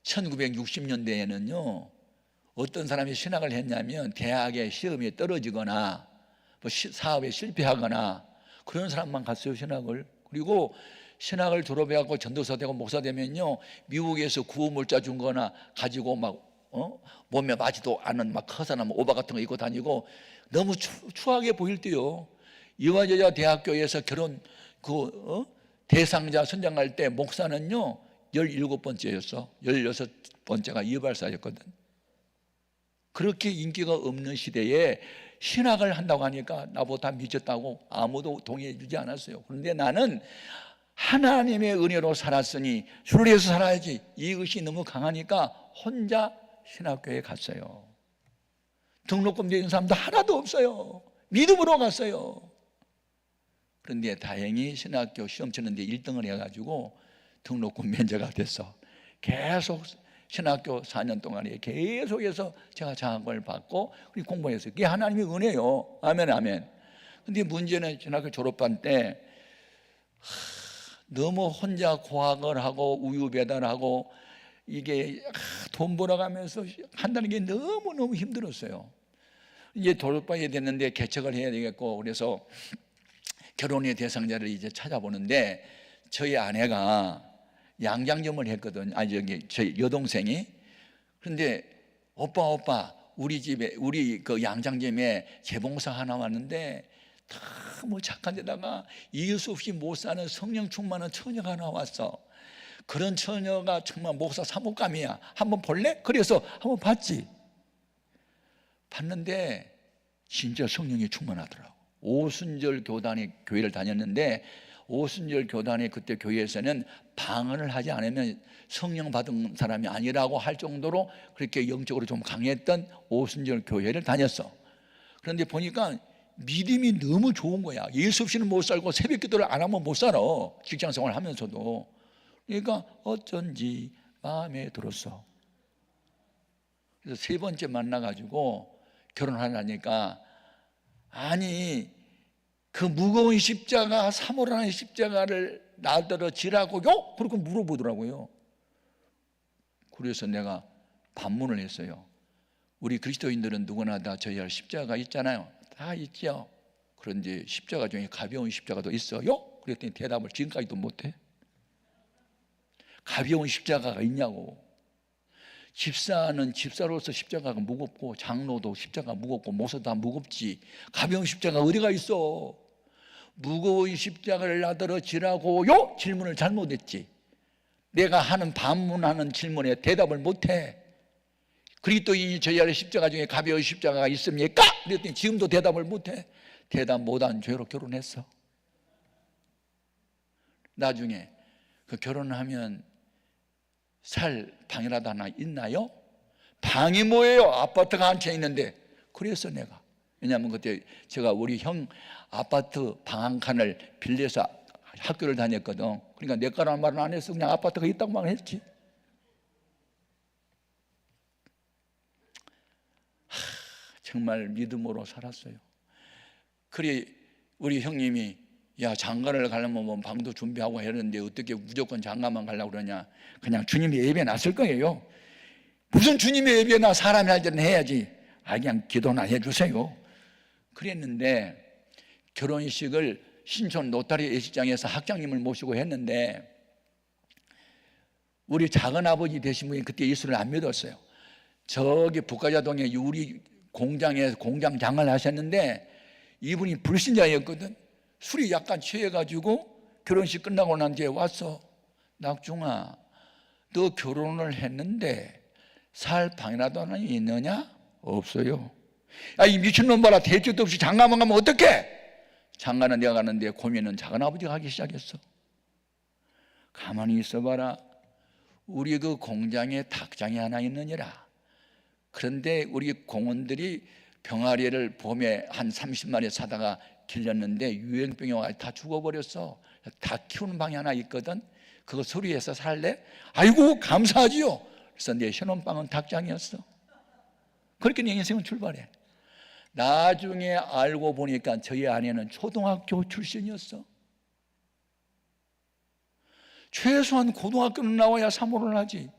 1960년대에는요 어떤 사람이 신학을 했냐면 대학에 시험에 떨어지거나 뭐 사업에 실패하거나 그런 사람만 갔어요, 신학을. 그리고 신학을 졸업해갖고 전도사 되고 목사 되면요 미국에서 구호물자 준 거나 가지고 막 몸에 맞지도 않은 막 커서나 뭐 오바 같은 거 입고 다니고 너무 추하게 보일 때요. 이화여자 대학교에서 결혼 대상자 선정할 때 목사는요 17번째였어. 16번째가 이발사였거든. 그렇게 인기가 없는 시대에 신학을 한다고 하니까 나보다 미쳤다고 아무도 동의해 주지 않았어요. 그런데 나는 하나님의 은혜로 살았으니 주를 위해서 살아야지, 이 의식이 너무 강하니까 혼자 신학교에 갔어요. 등록금 내는 사람도 하나도 없어요. 믿음으로 갔어요. 그런데 다행히 신학교 시험 치는데 1등을 해가지고 등록금 면제가 됐어. 계속 신학교 4년 동안에 계속해서 제가 장학금을 받고 공부했어요. 그게 하나님의 은혜요. 아멘, 아멘. 근데 문제는 신학교 졸업반 때 너무 혼자 고학을 하고 우유 배달하고 이게 돈 벌어가면서 한다는 게 너무너무 힘들었어요. 이제 졸업반이 됐는데 개척을 해야 되겠고, 그래서 결혼의 대상자를 이제 찾아보는데 저희 아내가 양장점을 했거든. 저희 여동생이. 그런데 오빠 우리 집에 우리 그 양장점에 재봉사 하나 왔는데 다 뭐 착한 데다가 이을 수 없이 못 사는 성령 충만한 처녀가 하나 왔어. 그런 처녀가 정말 목사 사목감이야. 한번 볼래? 그래서 한번 봤지. 봤는데 진짜 성령이 충만하더라고. 오순절 교단에 교회를 다녔는데 오순절 교단에 그때 교회에서는 방언을 하지 않으면 성령 받은 사람이 아니라고 할 정도로 그렇게 영적으로 좀 강했던 오순절 교회를 다녔어. 그런데 보니까 믿음이 너무 좋은 거야. 예수 없이는 못 살고 새벽 기도를 안 하면 못 살아. 직장 생활을 하면서도. 그러니까 어쩐지 마음에 들었어. 그래서 세 번째 만나가지고 결혼하려니까, 아니 그 무거운 십자가, 사모라는 십자가를 나더러 지라고요? 그렇게 물어보더라고요. 그래서 내가 반문을 했어요. 우리 그리스도인들은 누구나 다 져야 할 십자가가 있잖아요. 다 있죠. 그런데 십자가 중에 가벼운 십자가도 있어요? 그랬더니 대답을 지금까지도 못해. 가벼운 십자가가 있냐고. 집사는 집사로서 십자가가 무겁고, 장로도 십자가가 무겁고, 목사도 다 무겁지. 가벼운 십자가가 어디가 있어? 무거운 십자가를 나더러 지라고요? 질문을 잘못했지. 내가 하는 반문하는 질문에 대답을 못해. 그리스도인이 져야 할 십자가 중에 가벼운 십자가가 있습니까? 그랬더니 지금도 대답을 못해. 대답 못한 죄로 결혼했어. 나중에 그 결혼하면 살 방이라도 하나 있나요? 방이 뭐예요? 아파트가 한 채 있는데. 그래서 내가, 왜냐하면 그때 제가 우리 형 아파트 방 한 칸을 빌려서 학교를 다녔거든. 그러니까 내 거라는 말은 안 했어. 그냥 아파트가 있다고만 했지. 정말 믿음으로 살았어요. 그래 우리 형님이 야 장가를 가려면 뭐 방도 준비하고 했는데 어떻게 무조건 장가만 가려고 그러냐. 그냥 주님이 예배 놨을 거예요. 무슨 주님이 예배 나 사람이 할 때는 해야지. 그냥 기도나 해주세요. 그랬는데 결혼식을 신촌 노타리 예식장에서 학장님을 모시고 했는데 우리 작은아버지 되신 분이 그때 예수를 안 믿었어요. 저기 북가자동에 유리 공장에 공장장을 하셨는데 이분이 불신자였거든. 술이 약간 취해가지고 결혼식 끝나고 난 뒤에 와서 낙중아 너 결혼을 했는데 살 방이라도 하나 있느냐? 없어요. 이 미친놈 봐라. 대책도 없이 장가만 가면 어떡해? 장가는 내가 가는데 고민은 작은아버지가 하기 시작했어. 가만히 있어봐라. 우리 그 공장에 닭장이 하나 있느니라. 그런데 우리 공원들이 병아리를 봄에 한 30마리 사다가 길렀는데 유행병이 와서 다 죽어버렸어. 닭 키우는 방이 하나 있거든. 그거 수리해서 살래? 아이고 감사하지요. 그래서 내 신혼방은 닭장이었어. 그렇게 내 인생은 출발해. 나중에 알고 보니까 저희 아내는 초등학교 출신이었어. 최소한 고등학교는 나와야 사모를 하지.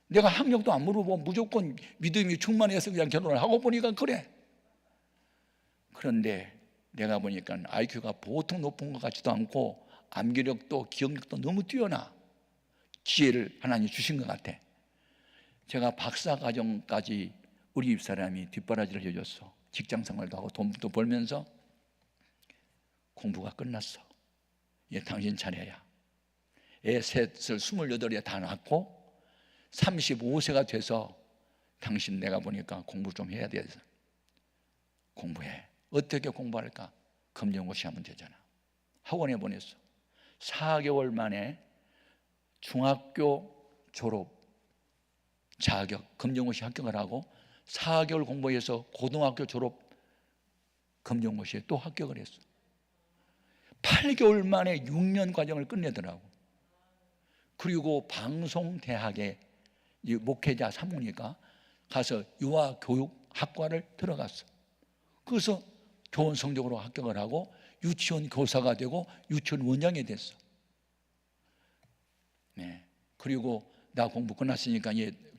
내가 학력도 안 물어보고 무조건 믿음이 충만해서 그냥 결혼을 하고 보니까 그래. 그런데 내가 보니까 IQ가 보통 높은 것 같지도 않고 암기력도 기억력도 너무 뛰어나. 지혜를 하나님 주신 것 같아. 제가 박사과정까지 우리 집사람이 뒷바라지를 해줬어. 직장생활도 하고 돈도 벌면서. 공부가 끝났어. 당신 차례야. 애 셋을 28에 다 낳고 35세가 돼서 당신 내가 보니까 공부 좀 해야 돼서 공부해. 어떻게 공부할까? 검정고시 하면 되잖아. 학원에 보냈어. 4개월 만에 중학교 졸업 자격 검정고시 합격을 하고 4개월 공부해서 고등학교 졸업 검정고시에 또 합격을 했어. 8개월 만에 6년 과정을 끝내더라고. 그리고 방송대학에 목회자 사모니까 가서 유아교육학과를 들어갔어. 그래서 좋은 성적으로 합격을 하고 유치원 교사가 되고 유치원 원장이 됐어. 네. 그리고 나 공부 끝났으니까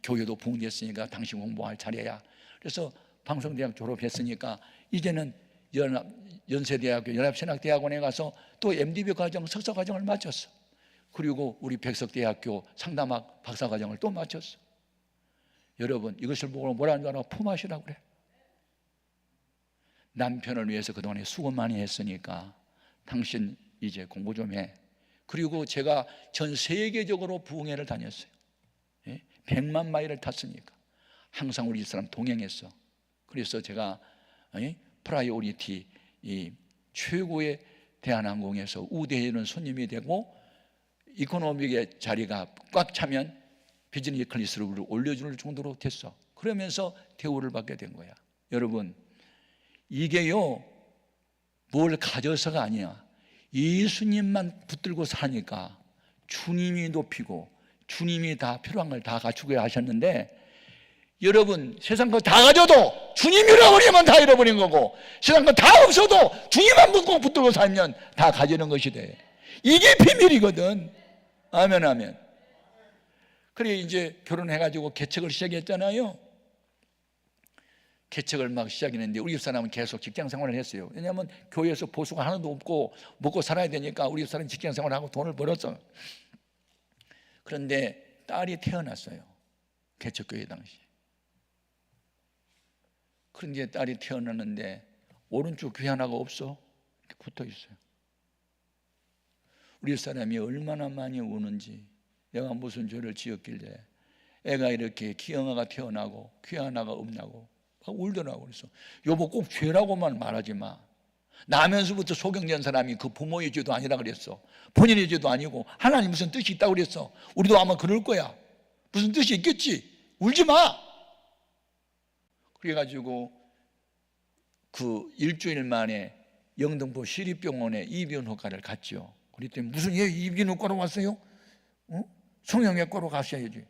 교회도 부흥됐으니까 당신 공부할 차례야. 그래서 방송대학 졸업했으니까 이제는 연세대학교 연합신학대학원에 가서 또 MDB 과정 석사 과정을 마쳤어. 그리고 우리 백석대학교 상담학 박사과정을 또 마쳤어. 여러분 이것을 보고 뭐라는 줄 알아? 품앗이라고 그래. 남편을 위해서 그동안에 수고 많이 했으니까 당신 이제 공부 좀 해. 그리고 제가 전 세계적으로 부흥회를 다녔어요. 100만 마일을 탔으니까 항상 우리 사람 동행했어. 그래서 제가 프라이오리티 이 최고의 대한항공에서 우대해주는 손님이 되고 이코노믹의 자리가 꽉 차면 비즈니스 클래스로 올려줄 정도로 됐어. 그러면서 대우를 받게 된 거야. 여러분 이게요 뭘 가져서가 아니야. 예수님만 붙들고 사니까 주님이 높이고 주님이 다 필요한 걸 다 갖추게 하셨는데 여러분 세상 거 다 가져도 주님 잃어버리면 다 잃어버린 거고 세상 거 다 없어도 주님만 붙들고 살면 다 가지는 것이 돼. 이게 비밀이거든. 아멘 아멘. 그래 이제 결혼해가지고 개척을 시작했잖아요. 개척을 막 시작했는데 우리 집사람은 계속 직장생활을 했어요. 왜냐하면 교회에서 보수가 하나도 없고 먹고 살아야 되니까 우리 집사람은 직장생활을 하고 돈을 벌었어. 그런데 딸이 태어났어요. 개척교회 당시. 그런데 딸이 태어났는데 오른쪽 귀 하나가 없어. 이렇게 붙어 있어요. 우리 사람이 얼마나 많이 우는지. 내가 무슨 죄를 지었길래 애가 이렇게 기형아가 태어나고 귀 하나가 없냐고 막 울더라고. 그래서 여보 꼭 죄라고만 말하지 마. 나면서부터 소경된 사람이 그 부모의 죄도 아니라 그랬어. 본인의 죄도 아니고 하나님 무슨 뜻이 있다고 그랬어. 우리도 아마 그럴 거야. 무슨 뜻이 있겠지. 울지 마. 그래가지고 그 일주일 만에 영등포 시립병원에 이비인후과를 갔죠. 그랬더니 무슨 이비인후과로 왔어요? 성형외과로 가셔야지.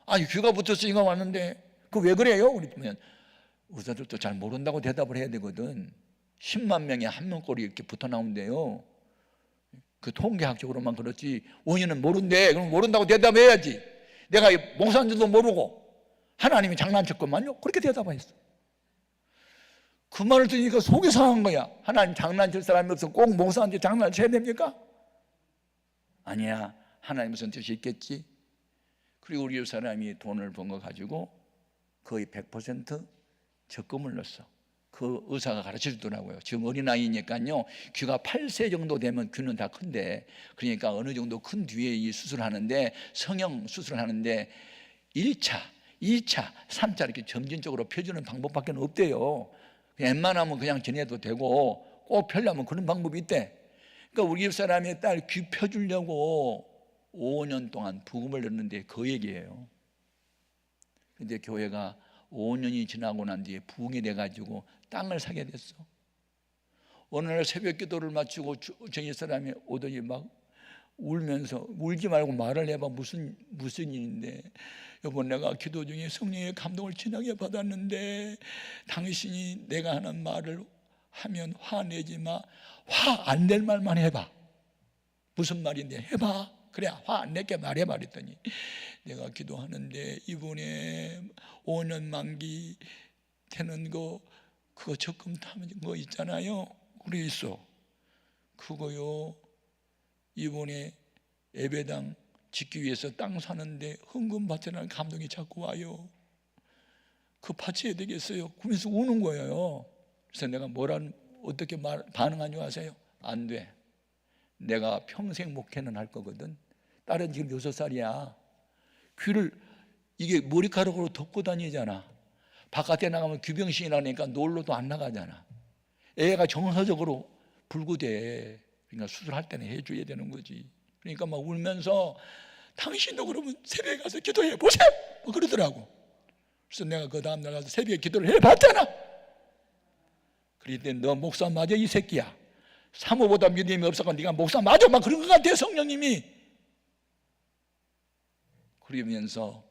아니 귀가 붙었으니까 왔는데 그 왜 그래요? 그랬더니 의사들도 잘 모른다고 대답을 해야 되거든. 10만 명에 한 명꼴이 이렇게 붙어 나온대요. 그 통계학적으로만 그렇지 원인은 모른대. 그럼 모른다고 대답해야지. 내가 목사인 줄도 모르고 하나님이 장난쳤건만요. 그렇게 대답했어. 그 말을 들으니까 속이 상한 거야. 하나님 장난칠 사람이 없어 꼭 목사한테 장난을 쳐야 됩니까? 아니야. 하나님 무슨 뜻이 있겠지. 그리고 우리 사람이 돈을 번 거 가지고 거의 100% 적금을 넣었어. 그 의사가 가르쳐 주더라고요. 지금 어린아이니까요 귀가 8세 정도 되면 귀는 다 큰데, 그러니까 어느 정도 큰 뒤에 이 수술하는데, 성형 수술하는데 1차, 2차, 3차 이렇게 점진적으로 펴주는 방법밖에 없대요. 웬만하면 그냥 지내도 되고 꼭 펴려면 그런 방법이 있대. 그러니까 우리 집 사람의 딸 귀 펴주려고 5년 동안 부금을 넣는데 그 얘기예요. 근데 교회가 5년이 지나고 난 뒤에 부흥이 돼가지고 땅을 사게 됐어. 어느 날 새벽 기도를 마치고 저희 사람이 오더니 막 울면서, 울지 말고 말을 해봐. 무슨 일인데. 여보, 내가 기도 중에 성령의 감동을 진하게 받았는데 당신이 내가 하는 말을 하면 화내지 마. 화 안 낼 말만 해봐. 무슨 말인데 해봐. 그래 화 안 낼게 말해봐. 그랬더니 내가 기도하는데 이번에 5년 만기 되는 거 그거 적금 타는 거 있잖아요. 그래 있어. 그거요 이번에 예배당 짓기 위해서 땅 사는데 헌금 받으라는 감동이 자꾸 와요. 그 바쳐야 되겠어요. 그러면서 우는 거예요. 그래서 내가 어떻게 반응한 줄 아세요? 안 돼. 내가 평생 목회는 할 거거든. 딸은 지금 6살이야. 귀를 이게 머리카락으로 덮고 다니잖아. 바깥에 나가면 귀병신이 나니까 놀러도 안 나가잖아. 애가 정서적으로 불구돼. 그러니까 수술할 때는 해줘야 되는 거지. 그러니까 막 울면서 당신도 그러면 새벽에 가서 기도해 보세요. 뭐 그러더라고. 그래서 내가 그 다음날 가서 새벽에 기도를 해봤잖아. 그랬더니 너 목사 맞아 이 새끼야. 사모보다 믿음이 없어서 네가 목사 맞아 막 그런 것 같아 성령님이. 그러면서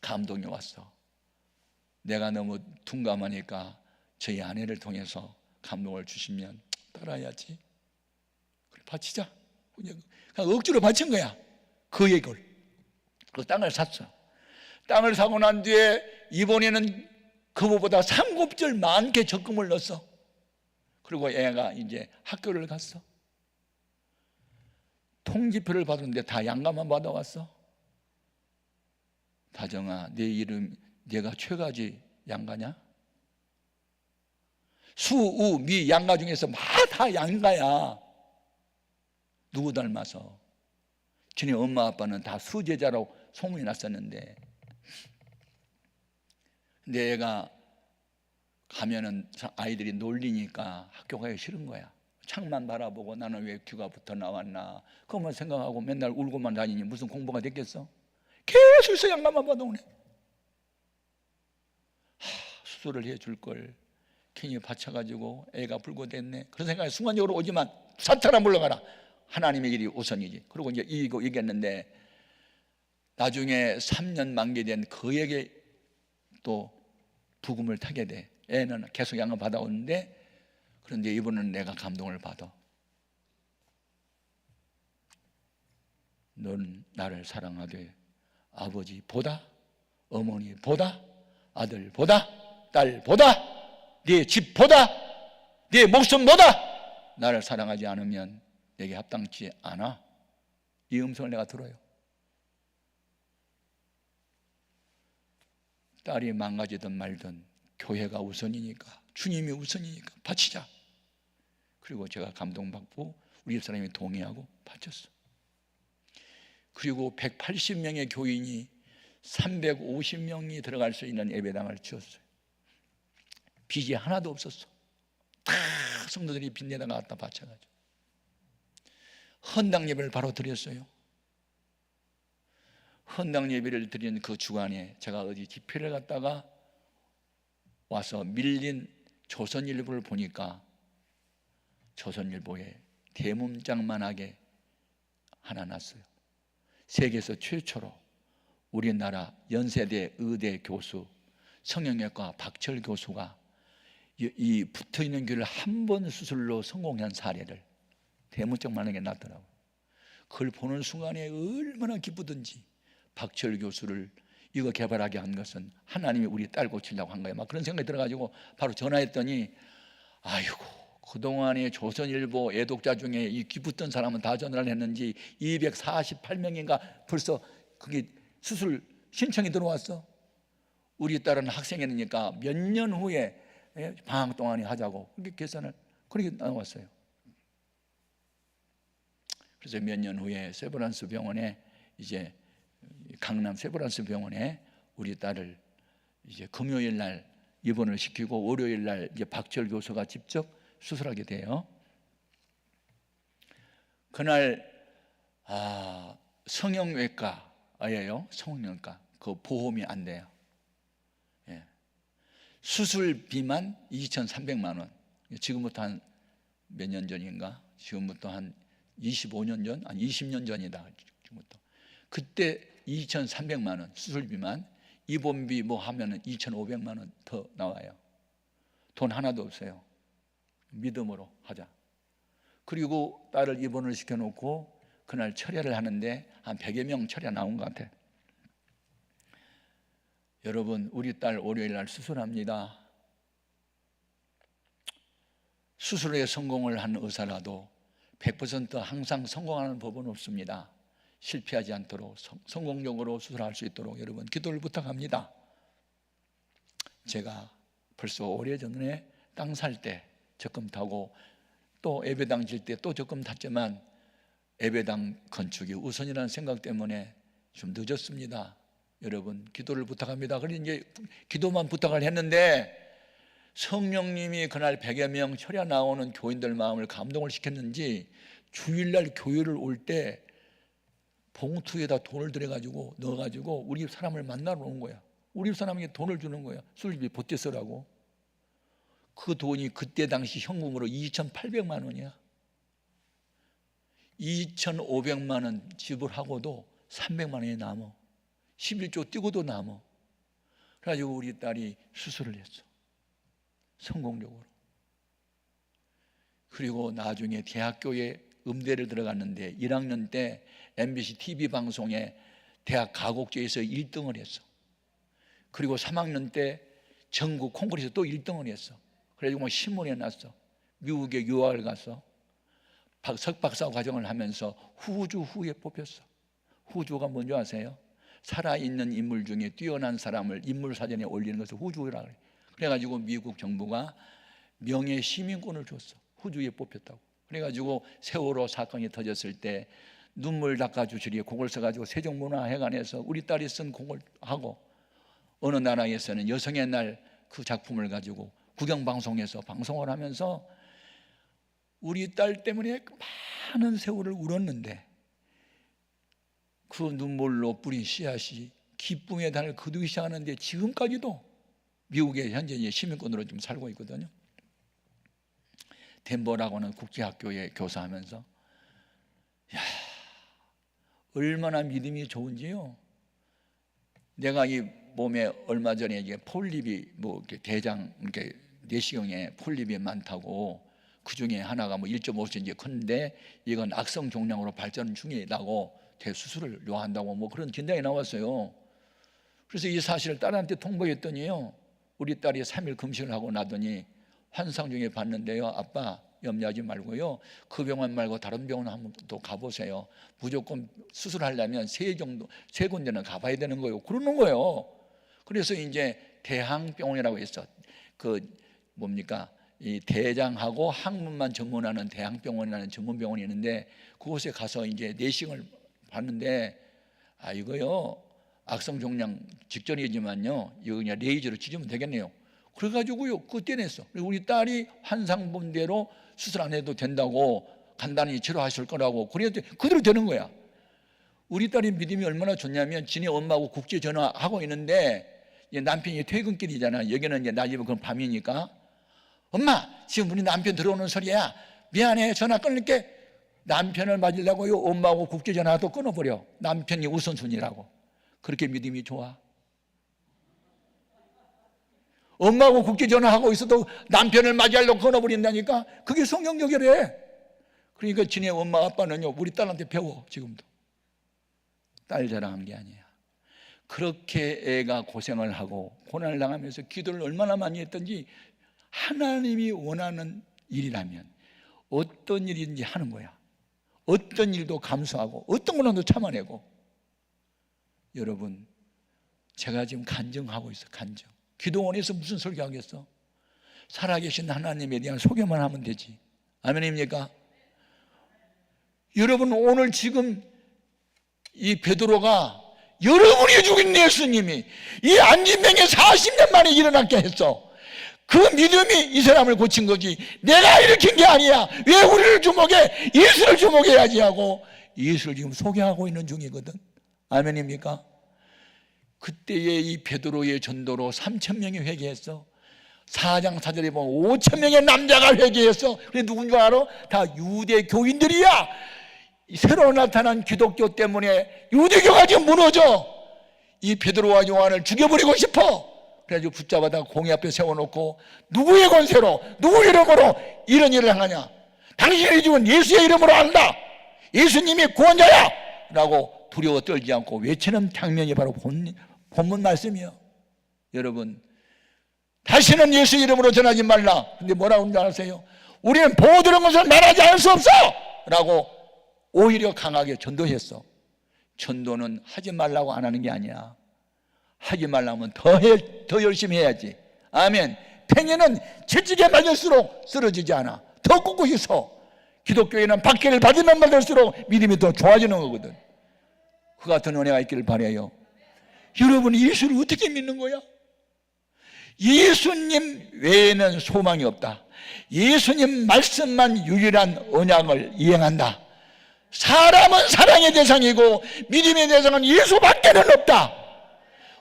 감동이 왔어. 내가 너무 둔감하니까 저희 아내를 통해서 감동을 주시면 따라야지. 그래 바치자. 그냥 억지로 바친 거야. 그 얘기를. 그 땅을 샀어. 땅을 사고 난 뒤에 이번에는 그거보다 3곱절 많게 적금을 넣었어. 그리고 애가 이제 학교를 갔어. 통지표를 받았는데 다 양가만 받아왔어. 다정아, 내 이름 내가 최가지 양가냐? 수, 우, 미 양가 중에서 다 양가야. 누구 닮아서? 지네 엄마 아빠는 다 수제자라고 소문이 났었는데, 근데 애가 가면은 아이들이 놀리니까 학교 가기 싫은 거야. 창만 바라보고 나는 왜 귀가 붙어 나왔나 그것만 생각하고 맨날 울고만 다니니 무슨 공부가 됐겠어? 계속 양가만 받아오네. 수술을 해줄 걸 괜히 바쳐가지고 애가 불구됐네. 그런 생각이 순간적으로 오지만 사탄아 물러가라. 하나님의 일이 우선이지. 그리고 이제 이거 얘기했는데 나중에 3년 만기된 그에게 또 부금을 타게 돼. 애는 계속 양을 받아오는데, 그런데 이번에는 내가 감동을 받아. 넌 나를 사랑하되 아버지보다, 어머니보다, 아들보다, 딸보다, 네 집보다, 네 목숨보다 나를 사랑하지 않으면 내게 합당치 않아. 이 음성을 내가 들어요. 딸이 망가지든 말든 교회가 우선이니까, 주님이 우선이니까 바치자. 그리고 제가 감동받고 우리 집사람이 동의하고 바쳤어. 그리고 180명의 교인이 350명이 들어갈 수 있는 예배당을 지었어요. 빚이 하나도 없었어. 다 성도들이 빚 내다가 갖다 바쳐가지고 헌당 예배를 바로 드렸어요. 헌당 예배를 드린 그 주간에 제가 어디 집회를 갔다가 와서 밀린 조선일보를 보니까 조선일보에 대문짝만하게 하나 났어요. 세계에서 최초로 우리나라 연세대 의대 교수 성형외과 박철 교수가 이 붙어있는 귀를 한 번 수술로 성공한 사례를 대문짝만하게 났더라고요. 그걸 보는 순간에 얼마나 기쁘든지 박철 교수를 이거 개발하게 한 것은 하나님이 우리 딸 고치려고 한 거예요. 막 그런 생각이 들어가지고 바로 전화했더니 아이고 그동안에 조선일보 애독자 중에 이 귀 붙던 사람은 다 전화를 했는지 248명인가 벌써 그게 수술 신청이 들어왔어. 우리 딸은 학생이니까 몇 년 후에 방학 동안에 하자고 그렇게 계산을 그렇게 나왔어요. 그래서 몇 년 후에 세브란스 병원에 이제 강남 세브란스 병원에 우리 딸을 이제 금요일 날 입원을 시키고 월요일 날 이제 박철 교수가 직접 수술하게 돼요. 그날 성형외과예요. 성형외과 그 보험이 안 돼요. 예. 수술비만 2,300만 원. 지금부터 한 몇 년 전인가? 지금부터 한 25년 전? 아니 20년 전이다. 지금부터. 그때 2,300만 원 수술비만, 입원비 뭐 하면은 2,500만 원 더 나와요. 돈 하나도 없어요. 믿음으로 하자. 그리고 딸을 입원을 시켜놓고 그날 철야를 하는데 한 100여 명 철야 나온 것 같아. 여러분 우리 딸 월요일 날 수술합니다. 수술에 성공을 한 의사라도 100% 항상 성공하는 법은 없습니다. 실패하지 않도록 성공적으로 수술할 수 있도록 여러분 기도를 부탁합니다. 제가 벌써 오래전에 땅 살 때 적금 타고 또 예배당 질 때 또 적금 탔지만 예배당 건축이 우선이라는 생각 때문에 좀 늦었습니다. 여러분 기도를 부탁합니다. 그래서 이제 기도만 부탁을 했는데 성령님이 그날 100여 명 철야 나오는 교인들 마음을 감동을 시켰는지 주일날 교회를 올 때 봉투에다 돈을 들여가지고 넣어가지고 우리 집 사람을 만나러 오는 거야. 우리 집 사람에게 돈을 주는 거야. 수술비 보태 쓰라고. 그 돈이 그때 당시 현금으로 2,800만 원이야. 2,500만 원 지불하고도 300만 원이 남어. 11조 띄고도 남어. 그래가지고 우리 딸이 수술을 했어. 성공적으로. 그리고 나중에 대학교에 음대를 들어갔는데 1학년 때 MBC TV 방송에 대학 가곡제에서 1등을 했어. 그리고 3학년 때 전국 콩쿠르에서 또 1등을 했어. 그래가지고 뭐 신문에 났어. 미국에 유학을 가서 석박사 과정을 하면서 후주후에 뽑혔어. 후주가 뭔지 아세요? 살아있는 인물 중에 뛰어난 사람을 인물사전에 올리는 것을 후주라고 그래. 그래가지고 미국 정부가 명예 시민권을 줬어. 후주에 뽑혔다고. 그래가지고 세월호 사건이 터졌을 때 눈물 닦아주시리에 곡을 써가지고 세종문화회관에서 우리 딸이 쓴 곡을 하고, 어느 나라에서는 여성의 날 그 작품을 가지고 국영방송에서 방송을 하면서 우리 딸 때문에 많은 세월을 울었는데 그 눈물로 뿌린 씨앗이 기쁨의 단을 거두기 시작하는데 지금까지도 미국에 현재 시민권으로 좀 살고 있거든요. 덴버라고 하는 국제학교에 교사하면서 야, 얼마나 믿음이 좋은지요. 내가 이 몸에 얼마 전에 이제 폴립이 뭐 이렇게 대장 이렇게 내시경에 폴립이 많다고, 그 중에 하나가 뭐 1.5cm 큰데 이건 악성 종양으로 발전 중이라고 대수술을 요한다고 뭐 그런 진단이 나왔어요. 그래서 이 사실을 딸한테 통보했더니요, 우리 딸이 3일 금식을 하고 나더니 환상 중에 봤는데요, 아빠 염려하지 말고요, 그 병원 말고 다른 병원 한번 또 가보세요. 무조건 수술하려면 세 군데는 가봐야 되는 거예요. 그러는 거예요. 그래서 이제 대항병원이라고 했어. 그 뭡니까? 이 대장하고 항문만 전문하는 대항병원이라는 전문병원이 있는데 그곳에 가서 이제 내시경을 봤는데 이거요 악성 종양 직전이지만요 이거 그냥 레이저로 찢으면 되겠네요. 그래가지고요 그때 냈어. 우리 딸이 환상 본 대로 수술 안 해도 된다고 간단히 치료하실 거라고 그래도 그대로 되는 거야. 우리 딸이 믿음이 얼마나 좋냐면 지네 엄마하고 국제 전화하고 있는데 남편이 퇴근길이잖아. 여기는 이제 낮이면 그건 밤이니까 엄마 지금 우리 남편 들어오는 소리야. 미안해, 전화 끊을게. 남편을 맞으려고 엄마하고 국제전화도 끊어버려. 남편이 우선순위라고. 그렇게 믿음이 좋아? 엄마하고 국제전화하고 있어도 남편을 맞이하려고 끊어버린다니까? 그게 성경적이래. 그러니까 지네 엄마 아빠는요, 우리 딸한테 배워. 지금도 딸 자랑한 게 아니야. 그렇게 애가 고생을 하고 고난을 당하면서 기도를 얼마나 많이 했던지, 하나님이 원하는 일이라면 어떤 일인지 하는 거야. 어떤 일도 감수하고 어떤 고난도 참아내고. 여러분, 제가 지금 간증하고 있어. 간증. 기도원에서 무슨 설교하겠어? 살아계신 하나님에 대한 소개만 하면 되지. 아멘입니까? 여러분, 오늘 지금 이 베드로가 여러분이 죽인 예수님이 이 안진병에 40년 만에 일어났게 했어. 그 믿음이 이 사람을 고친 거지, 내가 일으킨 게 아니야. 왜 우리를 주목해? 예수를 주목해야지 하고 예수를 지금 소개하고 있는 중이거든. 아멘입니까? 그때의 이 베드로의 전도로 3,000명이 회개했어. 4장 4절에 보면 5,000명의 남자가 회개했어. 그게 누군 줄 알아? 다 유대 교인들이야. 새로 나타난 기독교 때문에 유대교가 지금 무너져. 이 베드로와 요한을 죽여버리고 싶어. 그래가지고 붙잡아다 공회 앞에 세워놓고, 누구의 권세로, 누구 이름으로 이런 일을 하냐? 당신의 죽은 예수의 이름으로 한다. 예수님이 구원자야 라고 두려워 떨지 않고 외치는 장면이 바로 본문 말씀이요. 여러분, 다시는 예수 이름으로 전하지 말라. 근데 뭐라고 하는지 아세요? 우리는 보고 들은 것을 말하지 않을 수 없어 라고 오히려 강하게 전도했어. 전도는 하지 말라고 안 하는 게 아니야. 하지 말라면 더 열심히 해야지. 아멘. 팽이는 채찍에 맞을수록 쓰러지지 않아. 더 꿋꿋이 서. 기독교에는 박해를 받으면 받을수록 믿음이 더 좋아지는 거거든. 그 같은 은혜가 있기를 바라요. 여러분, 예수를 어떻게 믿는 거야? 예수님 외에는 소망이 없다. 예수님 말씀만 유일한 언약을 이행한다. 사람은 사랑의 대상이고 믿음의 대상은 예수밖에는 없다.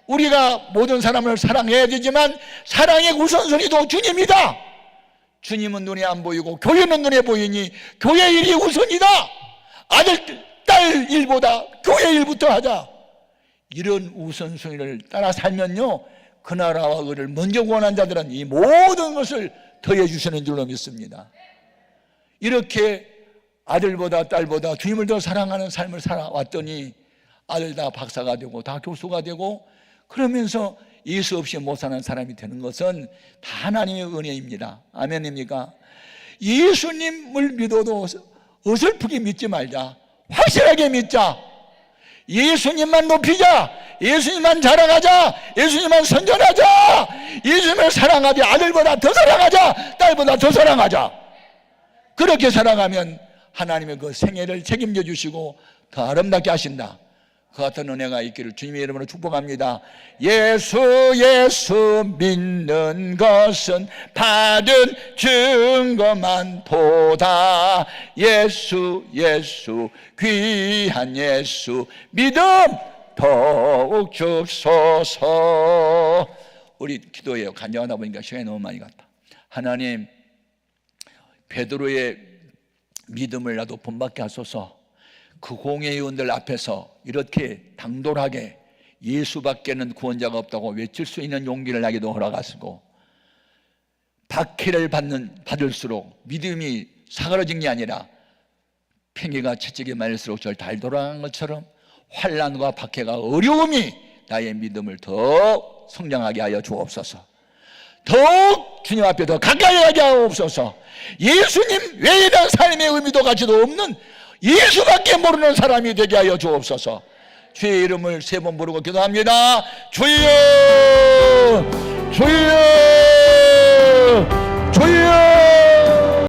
우리가 모든 사람을 사랑해야 되지만 사랑의 우선순위도 주님이다. 주님은 눈에 안 보이고 교회는 눈에 보이니 교회 일이 우선이다. 아들, 딸 일보다 교회 일부터 하자. 이런 우선순위를 따라 살면요, 그 나라와 그를 먼저 구원한 자들은 이 모든 것을 더해 주시는 줄로 믿습니다. 이렇게 아들보다 딸보다 주님을 더 사랑하는 삶을 살아왔더니 아들 다 박사가 되고 다 교수가 되고, 그러면서 예수 없이 못 사는 사람이 되는 것은 다 하나님의 은혜입니다. 아멘입니까? 예수님을 믿어도 어설프게 믿지 말자. 확실하게 믿자. 예수님만 높이자. 예수님만 자랑하자. 예수님만 선전하자. 예수님을 사랑하자. 아들보다 더 사랑하자. 딸보다 더 사랑하자. 그렇게 살아가면 하나님의 그 생애를 책임져 주시고 더 아름답게 하신다. 그 같은 은혜가 있기를 주님의 이름으로 축복합니다. 예수 믿는 것은 받은 증거만 보다. 예수 귀한 예수 믿음 더욱 줍소서. 우리 기도해요. 간증하다 보니까 시간이 너무 많이 갔다. 하나님, 베드로의 믿음을 나도 본받게 하소서. 그 공회의원들 앞에서 이렇게 당돌하게 예수밖에는 구원자가 없다고 외칠 수 있는 용기를 나게도 허락하시고, 박해를 받을수록 믿음이 사그러진 게 아니라 팽이가 채찍에 맞을수록 절 달돌아간 것처럼 환난과 박해가, 어려움이 나의 믿음을 더 성장하게 하여 주옵소서. 더욱 주님 앞에 더 가까이 하게 하옵소서. 예수님 외에는 삶의 의미도 가치도 없는, 예수밖에 모르는 사람이 되게 하여 주옵소서. 주의 이름을 3번 부르고 기도합니다. 주여